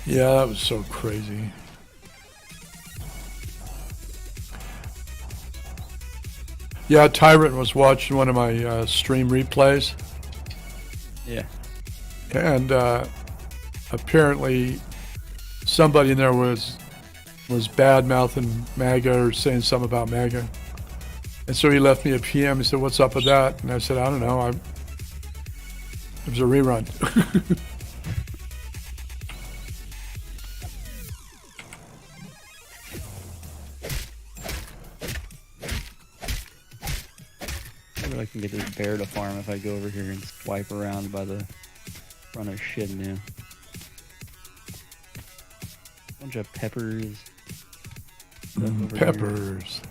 Yeah, that was so crazy. Yeah, Tyrant was watching one of my stream replays. Yeah. And apparently somebody in there was bad-mouthing MAGA or saying something about MAGA. And so he left me a PM. He said, "What's up with that?" And I said, "I don't know. It was a rerun." Maybe I can get this bear to farm if I go over here and swipe around by the front of shit new. Bunch of peppers. Peppers.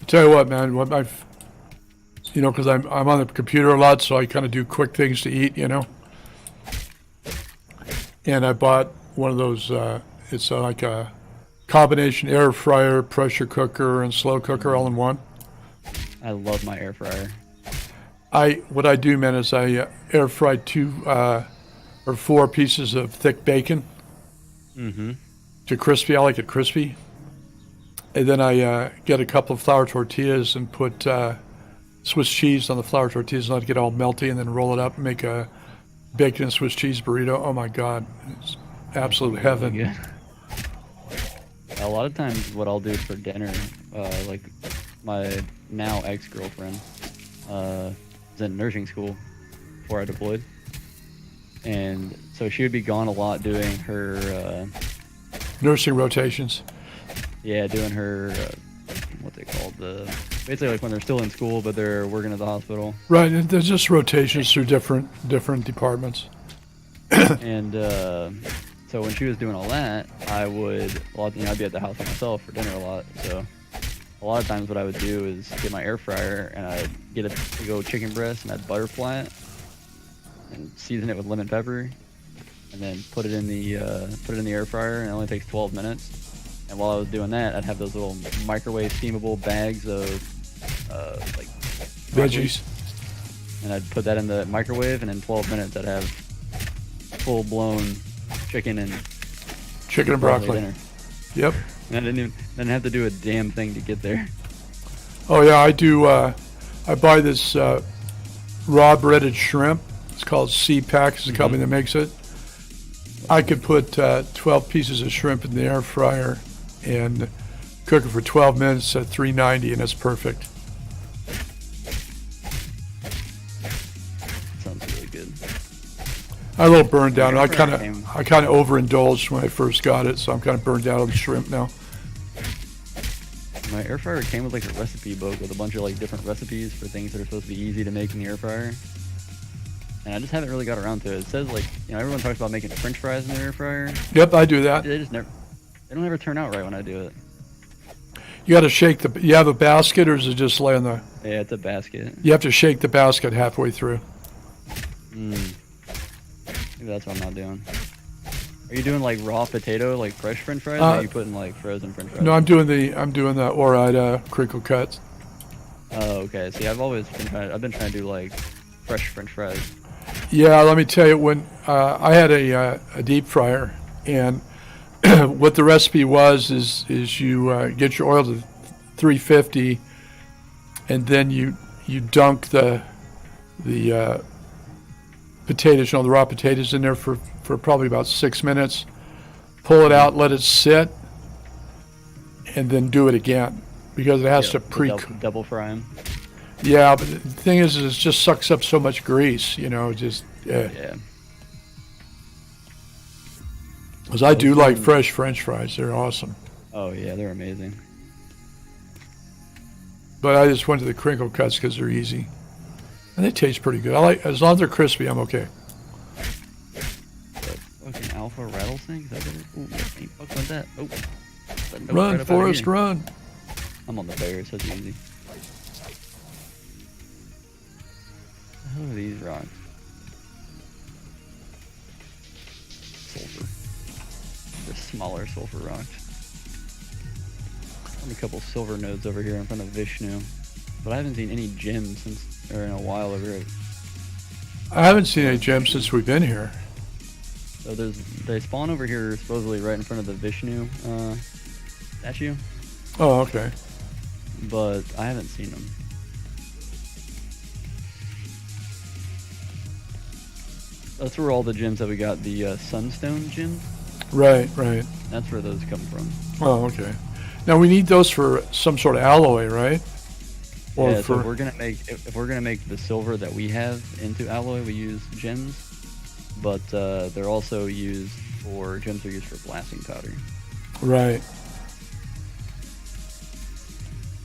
Tell you what, man. you know, because I'm on the computer a lot, so I kind of do quick things to eat, you know. And I bought one of those. It's like a combination air fryer, pressure cooker, and slow cooker all in one. I love my air fryer. What I do, man, is I air fry 2 or 4 pieces of thick bacon Mm-hmm. to crispy. I like it crispy. And then I get a couple of flour tortillas and put Swiss cheese on the flour tortillas and let it get all melty, and then roll it up and make a bacon and Swiss cheese burrito. Oh my God, it's absolute heaven. Really good. A lot of times what I'll do for dinner, like my now ex-girlfriend was in nursing school before I deployed. And so she would be gone a lot doing her... Nursing rotations. Yeah, doing her, what they call basically like when they're still in school, but they're working at the hospital. Right, and there's just rotations through different departments. And so when she was doing all that, I'd be at the house by myself for dinner a lot. So a lot of times what I would do is get my air fryer and I'd get a big old chicken breast and I'd butterfly it and season it with lemon pepper, and then put it in the air fryer, and it only takes 12 minutes. And while I was doing that, I'd have those little microwave steamable bags of like Veggies. and I'd put that in the microwave, and in 12 minutes I'd have full-blown chicken and Broccoli. dinner. Yep. And I didn't have to do a damn thing to get there. Oh yeah, I do. I buy this raw breaded shrimp. It's called C-Pack. It's the company that makes it. I could put 12 pieces of shrimp in the air fryer and cook it for 12 minutes at 390, and it's perfect. Sounds really good. I'm a little burned down. Air I fryer kind of overindulged when I first got it, so I'm kind of burned out on the shrimp now. My air fryer came with like a recipe book with a bunch of like different recipes for things that are supposed to be easy to make in the air fryer. And I just haven't really got around to it. It says like, everyone talks about making French fries in the air fryer. Yep, I do that. They don't ever turn out right when I do it. You got to shake you have a basket, or does it just lay on the? Yeah, it's a basket. You have to shake the basket halfway through. Maybe that's what I'm not doing. Are you doing like raw potato, like fresh French fries, or are you putting like frozen French fries? No, I'm doing the Ore-Ida crinkle cuts. Oh, okay. See, I've been trying to do like fresh French fries. Yeah, let me tell you, when I had a deep fryer, and what the recipe was is you get your oil to 350, and then you dunk the potatoes, the raw potatoes in there for probably about 6 minutes. Pull it out, let it sit, and then do it again, because it has to double fry them. Yeah, but the thing is it just sucks up so much grease, Yeah. Because I do like fresh French fries. They're awesome. Oh yeah, they're amazing. But I just went to the crinkle cuts because they're easy. And they taste pretty good. As long as they're crispy, I'm okay. Fucking alpha rattlesnake? Is that what it is? Ooh, ain't fuck with that. Oh. Run, Forrest, run. I'm on the bears, that's easy. What are these rocks? Sulfur. They're smaller sulfur rocks. Found a couple silver nodes over here in front of Vishnu, but I haven't seen any gems in a while over here. I haven't seen any gems since we've been here. So they spawn over here supposedly right in front of the Vishnu statue. Oh, okay. But I haven't seen them. That's where all the gems that we got, the sunstone gems. Right. That's where those come from. Oh, okay. Now we need those for some sort of alloy, right? Or yeah, so if we're gonna make the silver that we have into alloy, we use gems. But they're also used for gems are used for blasting powder. Right.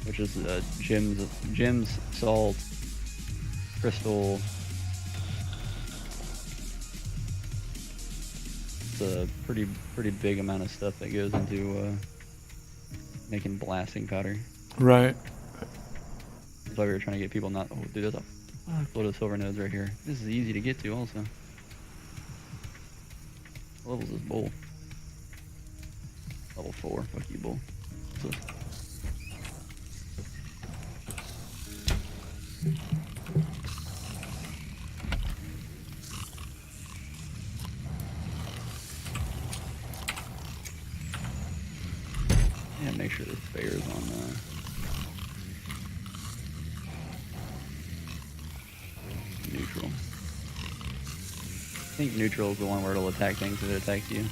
Which is gems, salt, crystal. It's a pretty big amount of stuff that goes into making blasting powder. Right. That's why we were trying to get people not. Oh, dude, there's a fuckload of silver nodes right here. This is easy to get to, also. What level is this bull? Level 4. Fuck you, bull. What's this? Yeah, make sure this bear's on neutral. I think neutral is the one where it'll attack things if it attacks you.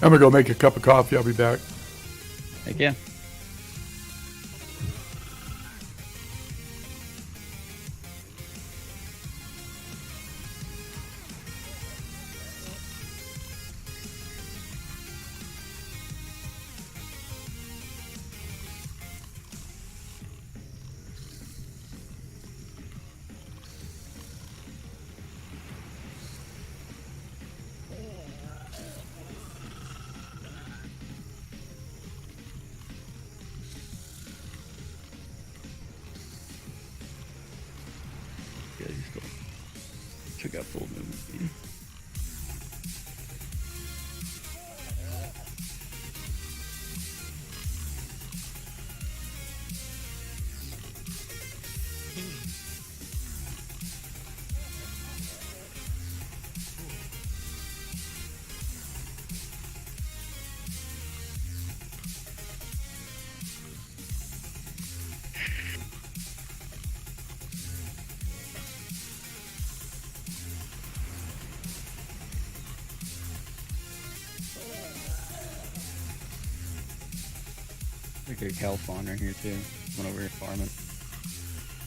I'm gonna go make a cup of coffee. I'll be back. Heck yeah. Yeah, you still check out full movement speed. Like a cow spawn right here too. One over here farming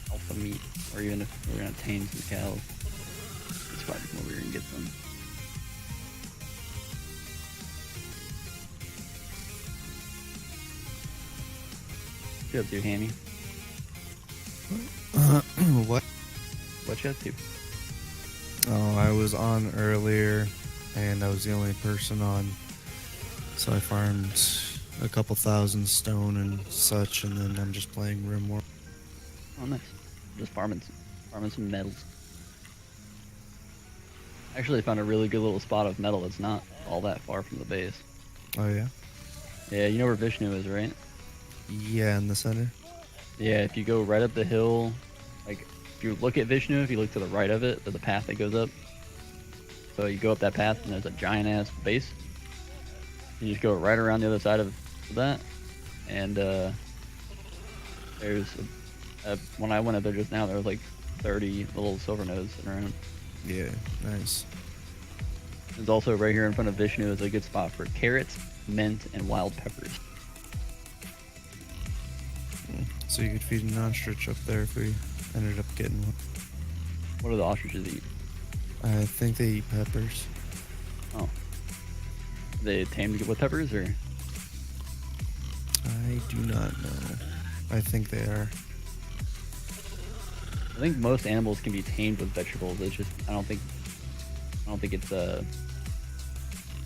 alpha meat, or even if we're gonna tame some cows, let's probably come over here and get them. What you up to, Hammy? What? What you up to? Oh, I was on earlier, and I was the only person on, so I farmed a couple thousand stone and such, and then I'm just playing Rimworld. Oh, nice. Just farming some metals. Actually, I found a really good little spot of metal that's not all that far from the base. Oh yeah? Yeah, you know where Vishnu is, right? Yeah, in the center. Yeah, if you go right up the hill, like, if you look at Vishnu, if you look to the right of it, there's a path that goes up. So you go up that path, and there's a giant-ass base. You just go right around the other side of that, and there's when I went up there just now, there was like 30 little silver nodes sitting around. Yeah, nice. There's also right here in front of Vishnu is a good spot for carrots, mint, and wild peppers. So you could feed an ostrich up there if we ended up getting one. What do the ostriches eat? I think they eat peppers. Oh. They tamed with peppers, or? I do not know. I think they are. I think most animals can be tamed with vegetables. It's just I don't think it's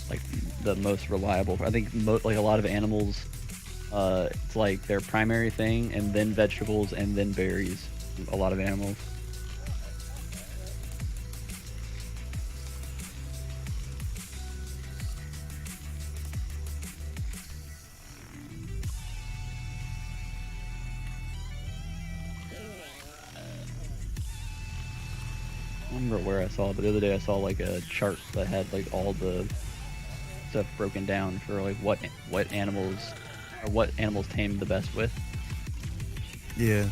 like the most reliable. I think like a lot of animals, it's like their primary thing, and then vegetables, and then berries. A lot of animals. don't remember where I saw it, but the other day I saw like a chart that had like all the stuff broken down for like what animals tame the best with. Yeah.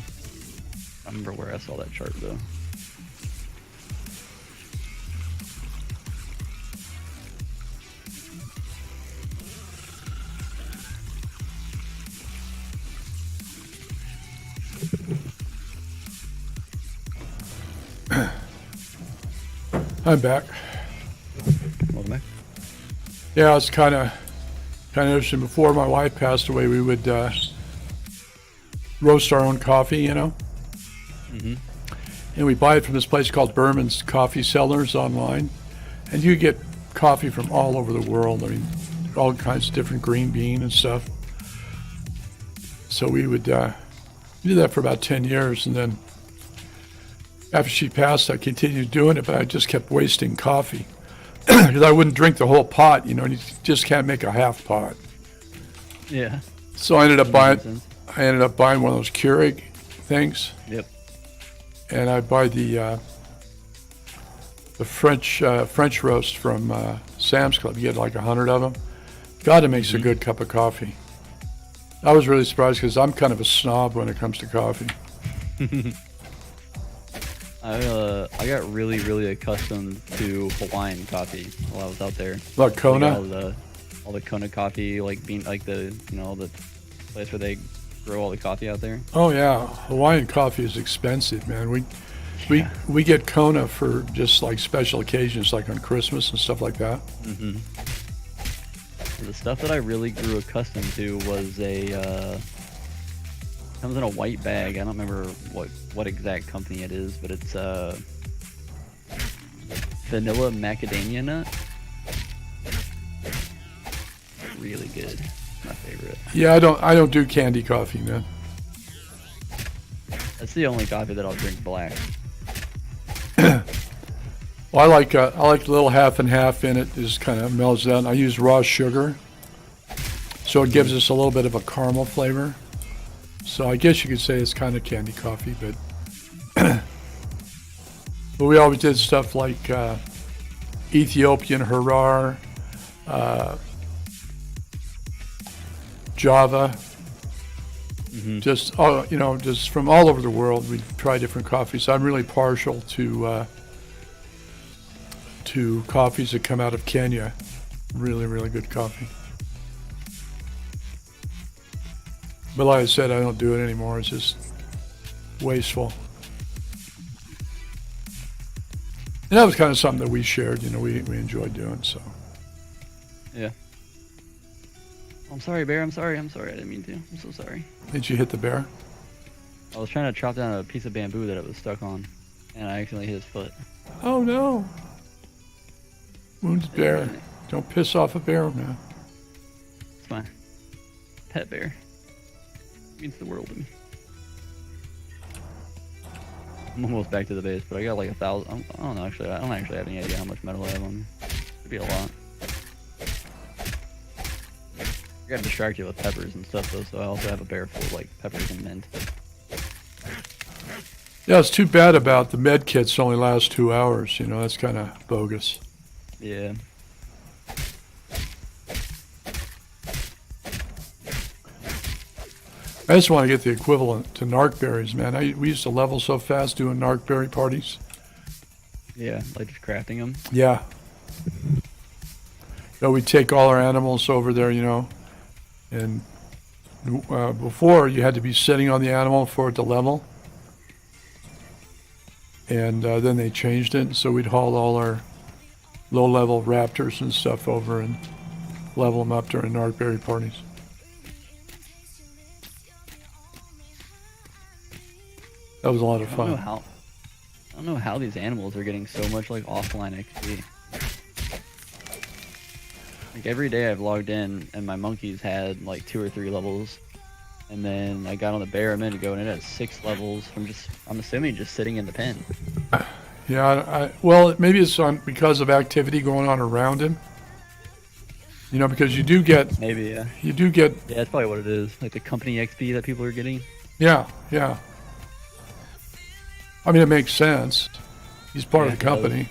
I remember where I saw that chart though. I'm back. Welcome back. Yeah, it's kind of interesting. Before my wife passed away, we would roast our own coffee, you know. Mm-hmm. And we buy it from this place called Berman's Coffee Cellars online, and you get coffee from all over the world. I mean, all kinds of different green bean and stuff. So we would do that for about 10 years, and then after she passed, I continued doing it, but I just kept wasting coffee because I wouldn't drink the whole pot. You know, and you just can't make a half pot. Yeah. So I ended up That makes buying one of those Keurig things. Yep. And I buy the French roast from Sam's Club. You get like 100 of them. God, it makes a good cup of coffee. I was really surprised because I'm kind of a snob when it comes to coffee. I got really accustomed to Hawaiian coffee while I was out there. Like Kona? Like all the Kona coffee, like being like the the place where they grow all the coffee out there. Oh yeah, Hawaiian coffee is expensive, man. We get Kona for just like special occasions, like on Christmas and stuff like that. Mm-hmm. The stuff that I really grew accustomed to was comes in a white bag. I don't remember what exact company it is, but it's vanilla macadamia nut. Really good. My favorite. Yeah, I don't do candy coffee, man. That's the only coffee that I'll drink black. Well, I like a little half and half in it. It just kind of mellows down. I use raw sugar, so it gives us a little bit of a caramel flavor. So I guess you could say it's kind of candy coffee, but but we always did stuff like Ethiopian Harar, Java, just just from all over the world. We try different coffees. I'm really partial to coffees that come out of Kenya. Really good coffee. But like I said, I don't do it anymore. It's just wasteful. And that was kind of something that we shared. We enjoyed doing. So. Yeah. I'm sorry, Bear. I'm sorry. I didn't mean to. I'm so sorry. Did you hit the bear? I was trying to chop down a piece of bamboo that it was stuck on, and I accidentally hit his foot. Oh no. Wounded bear. Don't piss off a bear, man. It's my pet bear. It means the world to me. I'm almost back to the base, but I got like 1,000. I don't know, actually. I don't actually have any idea how much metal I have on me. Could be a lot. I got distracted with peppers and stuff, though, so I also have a bear full of like peppers and mint. Yeah, it's too bad about the med kits only last 2 hours. That's kind of bogus. Yeah. I just want to get the equivalent to narc berries, man. We used to level so fast doing narc berry parties. Yeah, like just crafting them. Yeah. We'd take all our animals over there, and before you had to be sitting on the animal for it to level. And then they changed it, so we'd haul all our low-level raptors and stuff over and level them up during narc berry parties. That was a lot of fun. I don't know how these animals are getting so much like offline XP. Like every day I've logged in and my monkeys had like 2 or 3 levels, and then I got on the bear a minute ago and it had 6 levels from I'm assuming just sitting in the pen. Yeah, well, maybe it's because of activity going on around him. Because you do get Maybe, yeah. You do get. Yeah, that's probably what it is. Like the company XP that people are getting. Yeah. I mean, it makes sense. He's part Yeah, of the company.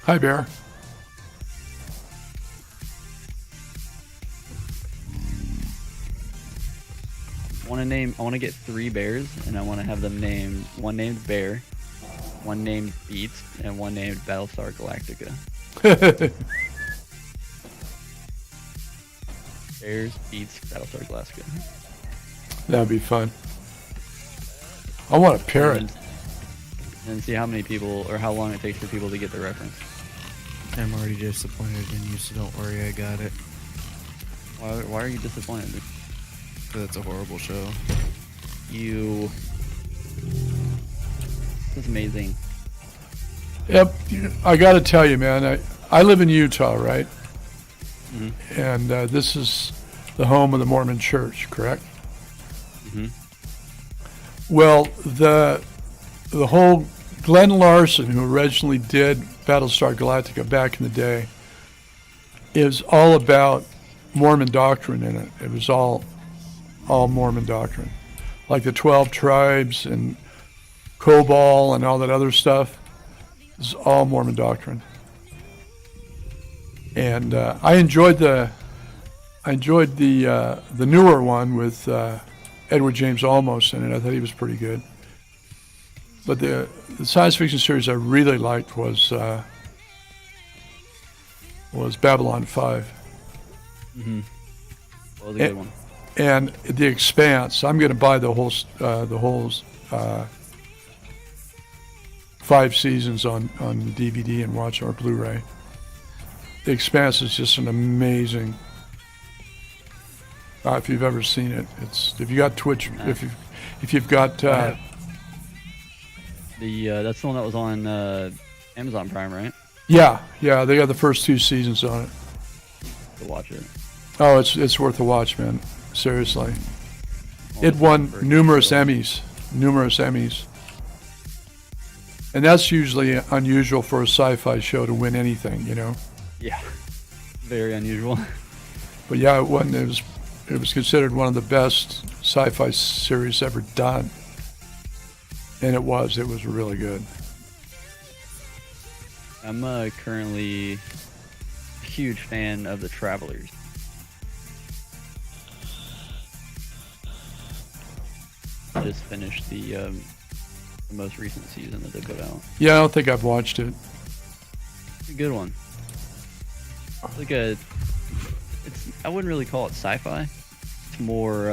Hi, Bear. I want to get 3 bears, and I want to have them named, one named Bear, one named Beats, and one named Battlestar Galactica. Bears, Beats, Battlestar Galactica. That'd be fun. I want a parrot. And see how many people, or how long it takes for people to get the reference. I'm already disappointed in you, so don't worry, I got it. Why are you disappointed? Because it's a horrible show. It's amazing. Yep, I got to tell you, man. I live in Utah, right? Mm-hmm. And this is the home of the Mormon Church, correct? Mm-hmm. Well, the whole Glenn Larson, who originally did Battlestar Galactica back in the day, is all about Mormon doctrine in it. It was all Mormon doctrine, like the 12 tribes and Cobol and all that other stuff. It's all Mormon doctrine. And I enjoyed the newer one with Edward James Olmos in it. I thought he was pretty good. But the science fiction series I really liked was Babylon 5. Mm-hmm. That was a good one. And The Expanse. I'm going to buy the whole 5 seasons on DVD and watch or Blu-ray. The Expanse is just an amazing. If you've ever seen it, if you got Twitch, if you've got. That's the one that was on Amazon Prime, right? Yeah, they got the first 2 seasons on it. To watch it. Oh, it's worth a watch, man. Seriously. It won numerous Emmys. And that's usually unusual for a sci-fi show to win anything, you know. Yeah. Very unusual. But yeah, it was considered one of the best sci-fi series ever done. And it was really good. I'm currently a huge fan of The Travelers. Just finished the most recent season that they put out. Yeah, I don't think I've watched it. It's a good one. It's I wouldn't really call it sci-fi. It's more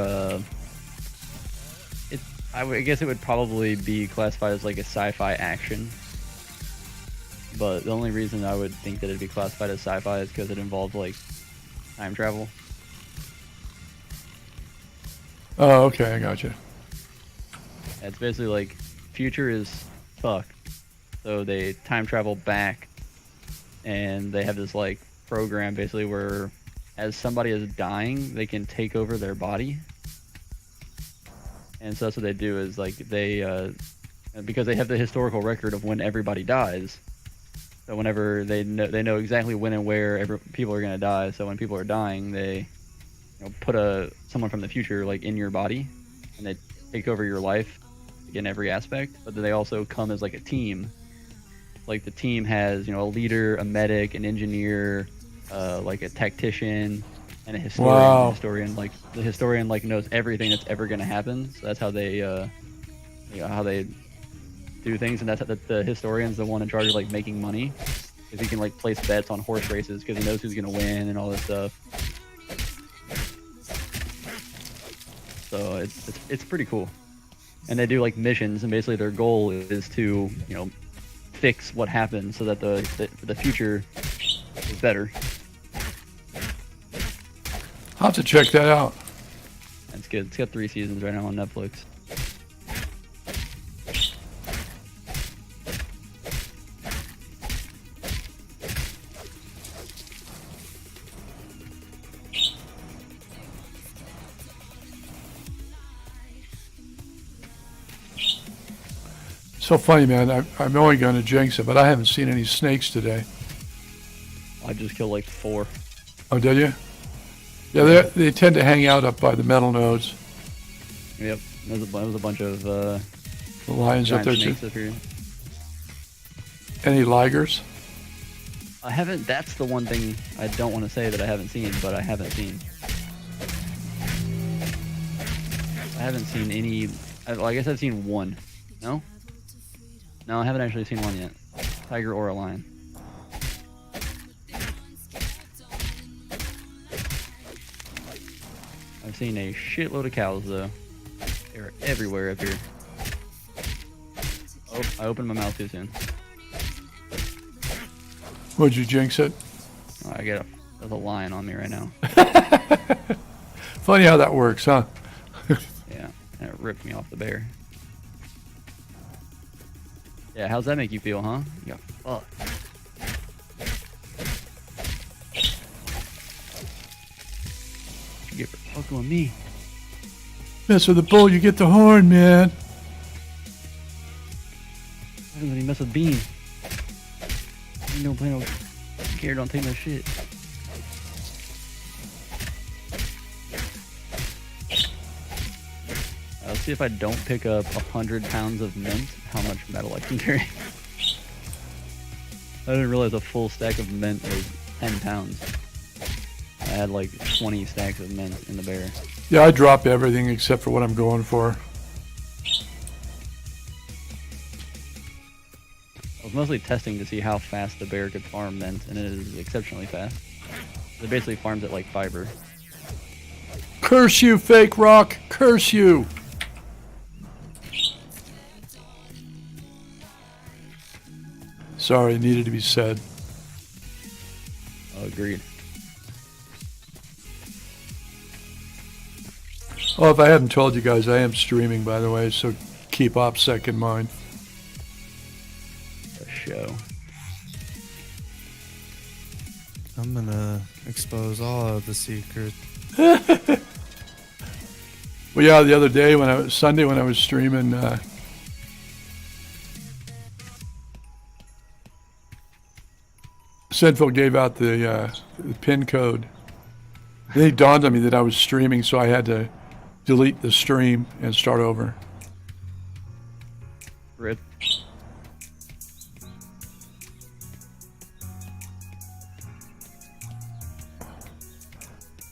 I guess it would probably be classified as like a sci-fi action. But the only reason I would think that it'd be classified as sci-fi is because it involves like time travel. Oh, okay, I gotcha. It's basically like future is fucked, so they time travel back, and they have this like program basically where as somebody is dying, they can take over their body. And so that's what they do is like they because they have the historical record of when everybody dies. So whenever they know exactly when and where people are gonna die. So when people are dying, they put someone from the future like in your body, and they take over your life in every aspect. But then they also come as like a team. Like the team has a leader, a medic, an engineer, like a tactician, and a historian. Wow. The historian knows everything that's ever gonna happen. So that's how they how they do things, and that's how the historian's the one in charge of like making money, because he can like place bets on horse races because he knows who's gonna win and all this stuff. So it's pretty cool. And they do like missions, and basically their goal is to fix what happened so that the future is better. I'll have to check that out. That's good. It's got 3 seasons right now on Netflix. So funny, man. I'm only going to jinx it, but I haven't seen any snakes today. I just killed like 4. Oh, did you? Yeah, they tend to hang out up by the metal nodes. Yep. There's a bunch of The lions up giant there too. snakes up here. Any ligers? I haven't. That's the one thing I don't want to say that I haven't seen, but I haven't seen. I haven't seen any. I guess I've seen one. No? No, I haven't actually seen one yet. Tiger or a lion. I've seen a shitload of cows though. They're everywhere up here. Oh, I opened my mouth too soon. Would you jinx it? Oh, there's a lion on me right now. Funny how that works, huh? Yeah, and it ripped me off the bear. Yeah, how's that make you feel, huh? Yeah, fuck. You get for fucking with me. Mess with the bull, you get the horn, man. Why doesn't he mess with Bean? You don't play no care, don't take no shit. Let's see if I don't pick up 100 pounds of mint, how much metal I can carry. I didn't realize a full stack of mint was 10 pounds. I had like 20 stacks of mint in the bear. Yeah, I drop everything except for what I'm going for. I was mostly testing to see how fast the bear could farm mint, and it is exceptionally fast. It basically farms it like fiber. Curse you, fake rock! Curse you! Sorry, it needed to be said. Oh, agreed. Oh, if I haven't told you guys, I am streaming, by the way, so keep OPSEC in mind. A show. I'm gonna expose all of the secrets. Well, yeah, the other day Sunday when I was streaming, Senfil gave out the pin code. Then it dawned on me that I was streaming, so I had to delete the stream and start over. Rip.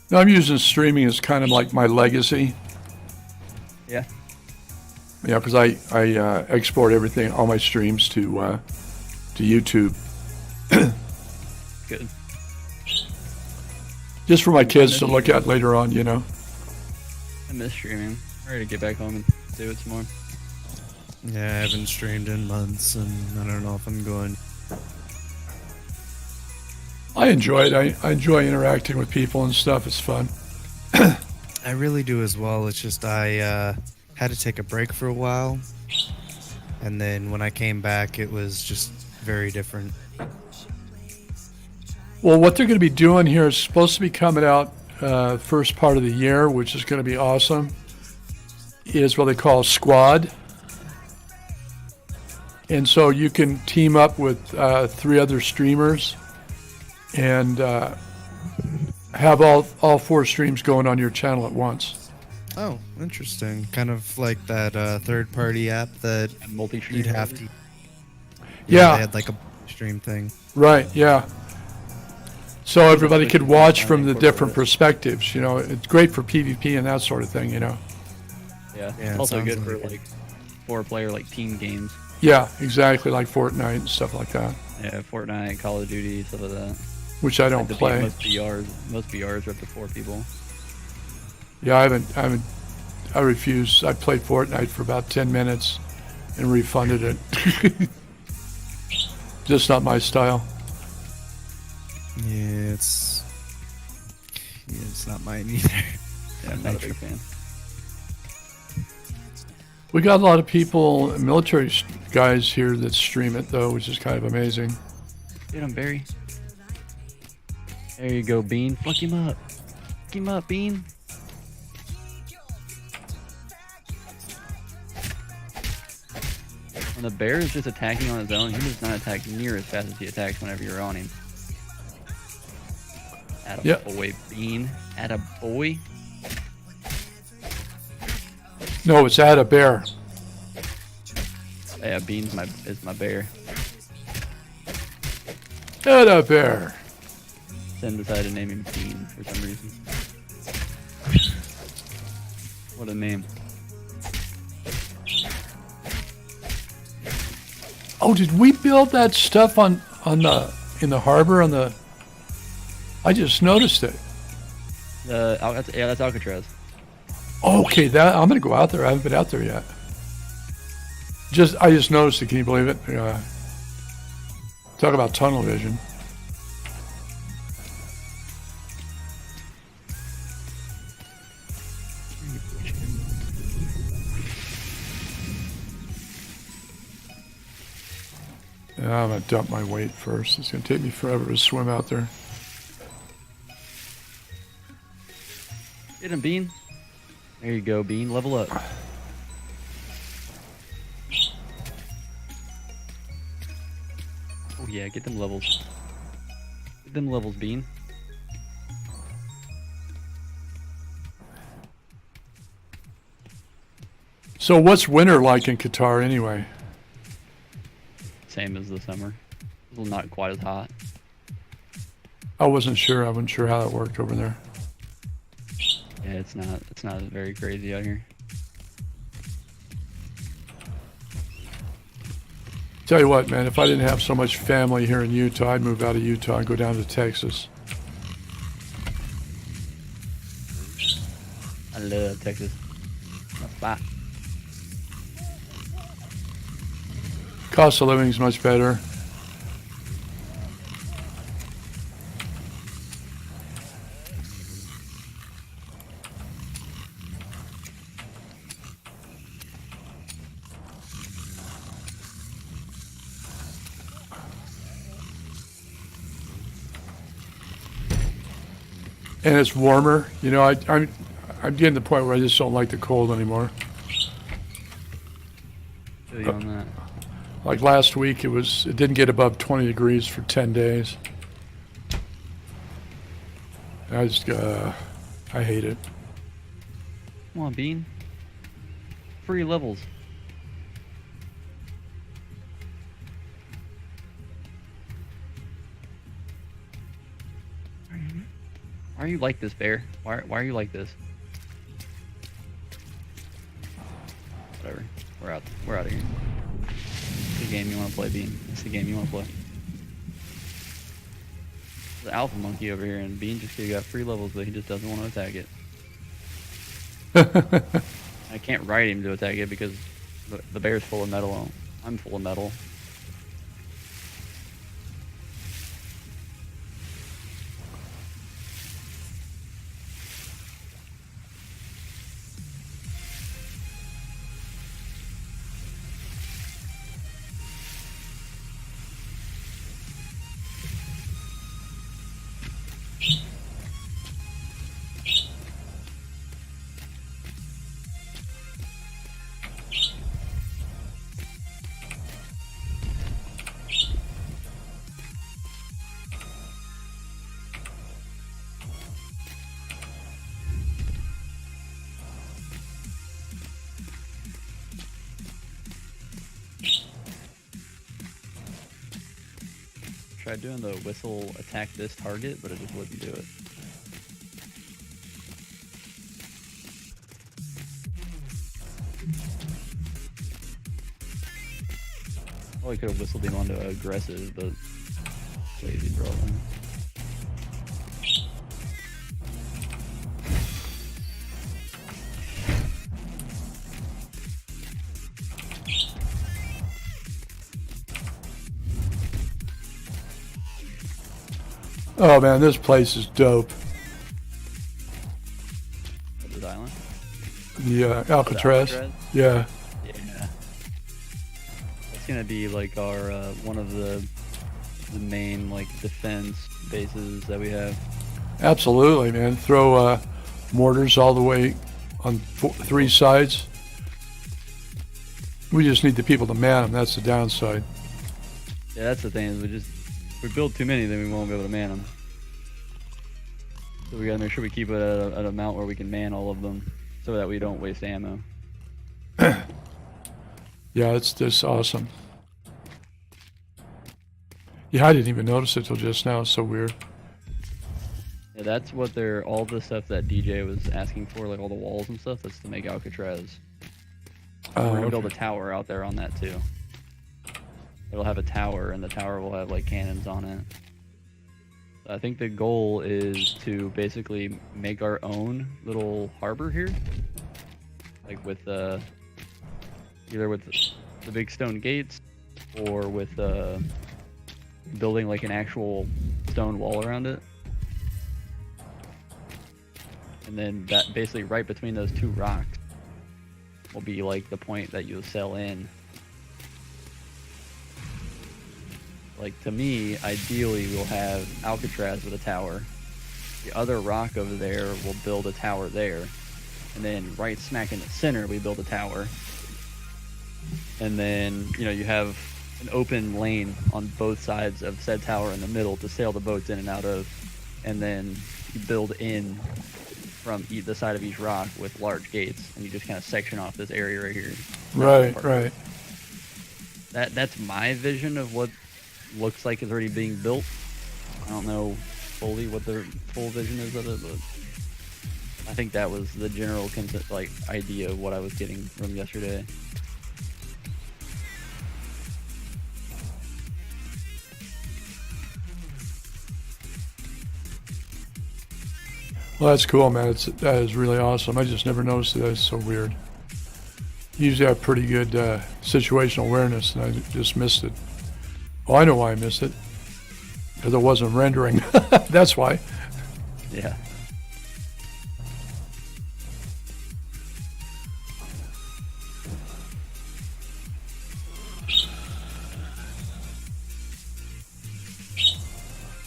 Now I'm using streaming as kind of like my legacy. Yeah. Yeah, because I export everything, all my streams to YouTube. Good. Just for my kids to look at later on, you know. I miss streaming. I'm ready to get back home and do it some more. Yeah, I haven't streamed in months, and I don't know if I'm going. I enjoy it. I enjoy interacting with people and stuff. It's fun. I really do as well. It's just I had to take a break for a while, and then when I came back, it was just very different. Well, what they're going to be doing here is supposed to be coming out first part of the year, which is going to be awesome, is what they call Squad. And so you can team up with 3 other streamers and have all 4 streams going on your channel at once. Oh, interesting. Kind of like that third-party app that Multi-stream. you'd have to. Yeah. They had like a stream thing. Right, yeah. So everybody could watch from the different perspectives, you know. It's great for PvP and that sort of thing, you know. Yeah. Yeah, It's also sounds good for like like 4-player like team games. Yeah, exactly, like Fortnite and stuff like that, Yeah, Fortnite, Call of Duty, stuff like that. which I don't Like play. Most BRs are up to 4 people. Yeah, I refuse. I played Fortnite for about 10 minutes and refunded it. Just not my style. Yeah, it's not mine either. Yeah, I'm not a big fan. We got a lot of people, military guys here that stream it though, which is kind of amazing. Get him, Barry. There you go, Bean. Fuck him up. Fuck him up, Bean. When the bear is just attacking on his own, he does not attack near as fast as he attacks whenever you're on him. Atta Yep. boy, Bean. Atta boy. No, it's at a bear. Yeah, Bean's is my bear. At a bear. Tim decided to name him Bean for some reason. What a name. Oh, did we build that stuff on the in the harbor on the? I just noticed it. That's Alcatraz. Okay, that I'm gonna go out there. I haven't been out there yet. I just noticed it. Can you believe it? Talk about tunnel vision. Yeah, I'm gonna dump my weight first. It's gonna take me forever to swim out there. Get him, Bean. There you go, Bean. Level up. Oh yeah, get them levels. Get them levels, Bean. So what's winter like in Qatar anyway? Same as the summer. Well, not quite as hot. I wasn't sure. I wasn't sure how that worked over there. Yeah, it's not very crazy out here. Tell you what, man, if I didn't have so much family here in Utah, I'd move out of Utah and go down to Texas. I love Texas. My spot. Cost of living is much better. And it's warmer. You know, I'm getting to the point where I just don't like the cold anymore. Feel you on that. Like last week, it didn't get above 20 degrees for 10 days. I hate it. Come on, Bean. Free levels. Why are you like this, Bear? Why are you like this? Whatever. We're out of here. It's the game you want to play, Bean. It's the game you want to play. The alpha monkey over here, and Bean just got free levels, but he just doesn't want to attack it. I can't ride him to attack it because the bear's full of metal. I'm full of metal. Tried doing the whistle attack this target, but it just wouldn't do it. Probably could have whistled him onto aggressive, but lazy problem. Oh man, this place is dope. This island? The Alcatraz. Yeah. Yeah. It's gonna be like our one of the main like defense bases that we have. Absolutely, man. Throw mortars all the way on three sides. We just need the people to man them. That's the downside. Yeah, that's the thing is if we build too many, then we won't be able to man them. So we gotta make sure we keep it at an amount where we can man all of them, so that we don't waste ammo. Yeah, it's just awesome. Yeah, I didn't even notice it till just now. It's so weird. Yeah, that's what they're, all the stuff that DJ was asking for, like all the walls and stuff, that's to make Alcatraz. We're gonna build a tower out there on that too. It'll have a tower, and the tower will have like cannons on it. I think the goal is to basically make our own little harbor here, like with either with the big stone gates, or with building like an actual stone wall around it. And then that basically right between those two rocks will be like the point that you'll sail in. Like, to me, ideally we'll have Alcatraz with a tower. The other rock over there will build a tower there. And then right smack in the center we build a tower. And then, you know, you have an open lane on both sides of said tower in the middle to sail the boats in and out of. And then you build in from the side of each rock with large gates, and you just kind of section off this area right here. Right, right. That's my vision of what looks like it's already being built. I don't know fully what the full vision is of it, but I think that was the general like idea of what I was getting from yesterday. Well, that's cool, man. That is really awesome. I just never noticed it. That's so weird. Usually I have pretty good situational awareness, and I just missed it. Oh, I know why I missed it. Because it wasn't rendering. That's why. Yeah.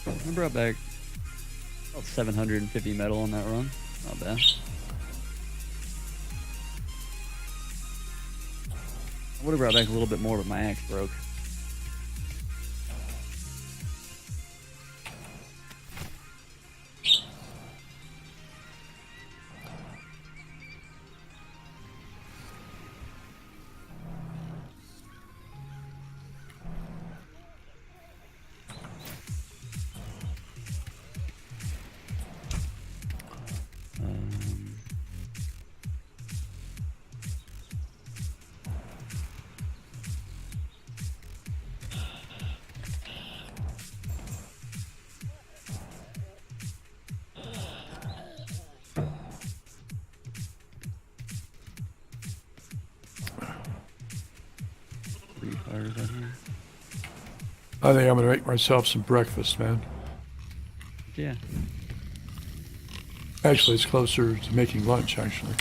I brought back about 750 metal on that run. Not bad. I would have brought back a little bit more, but my axe broke. Fires out here. I think I'm going to make myself some breakfast, man. Yeah. Actually, it's closer to making lunch, actually.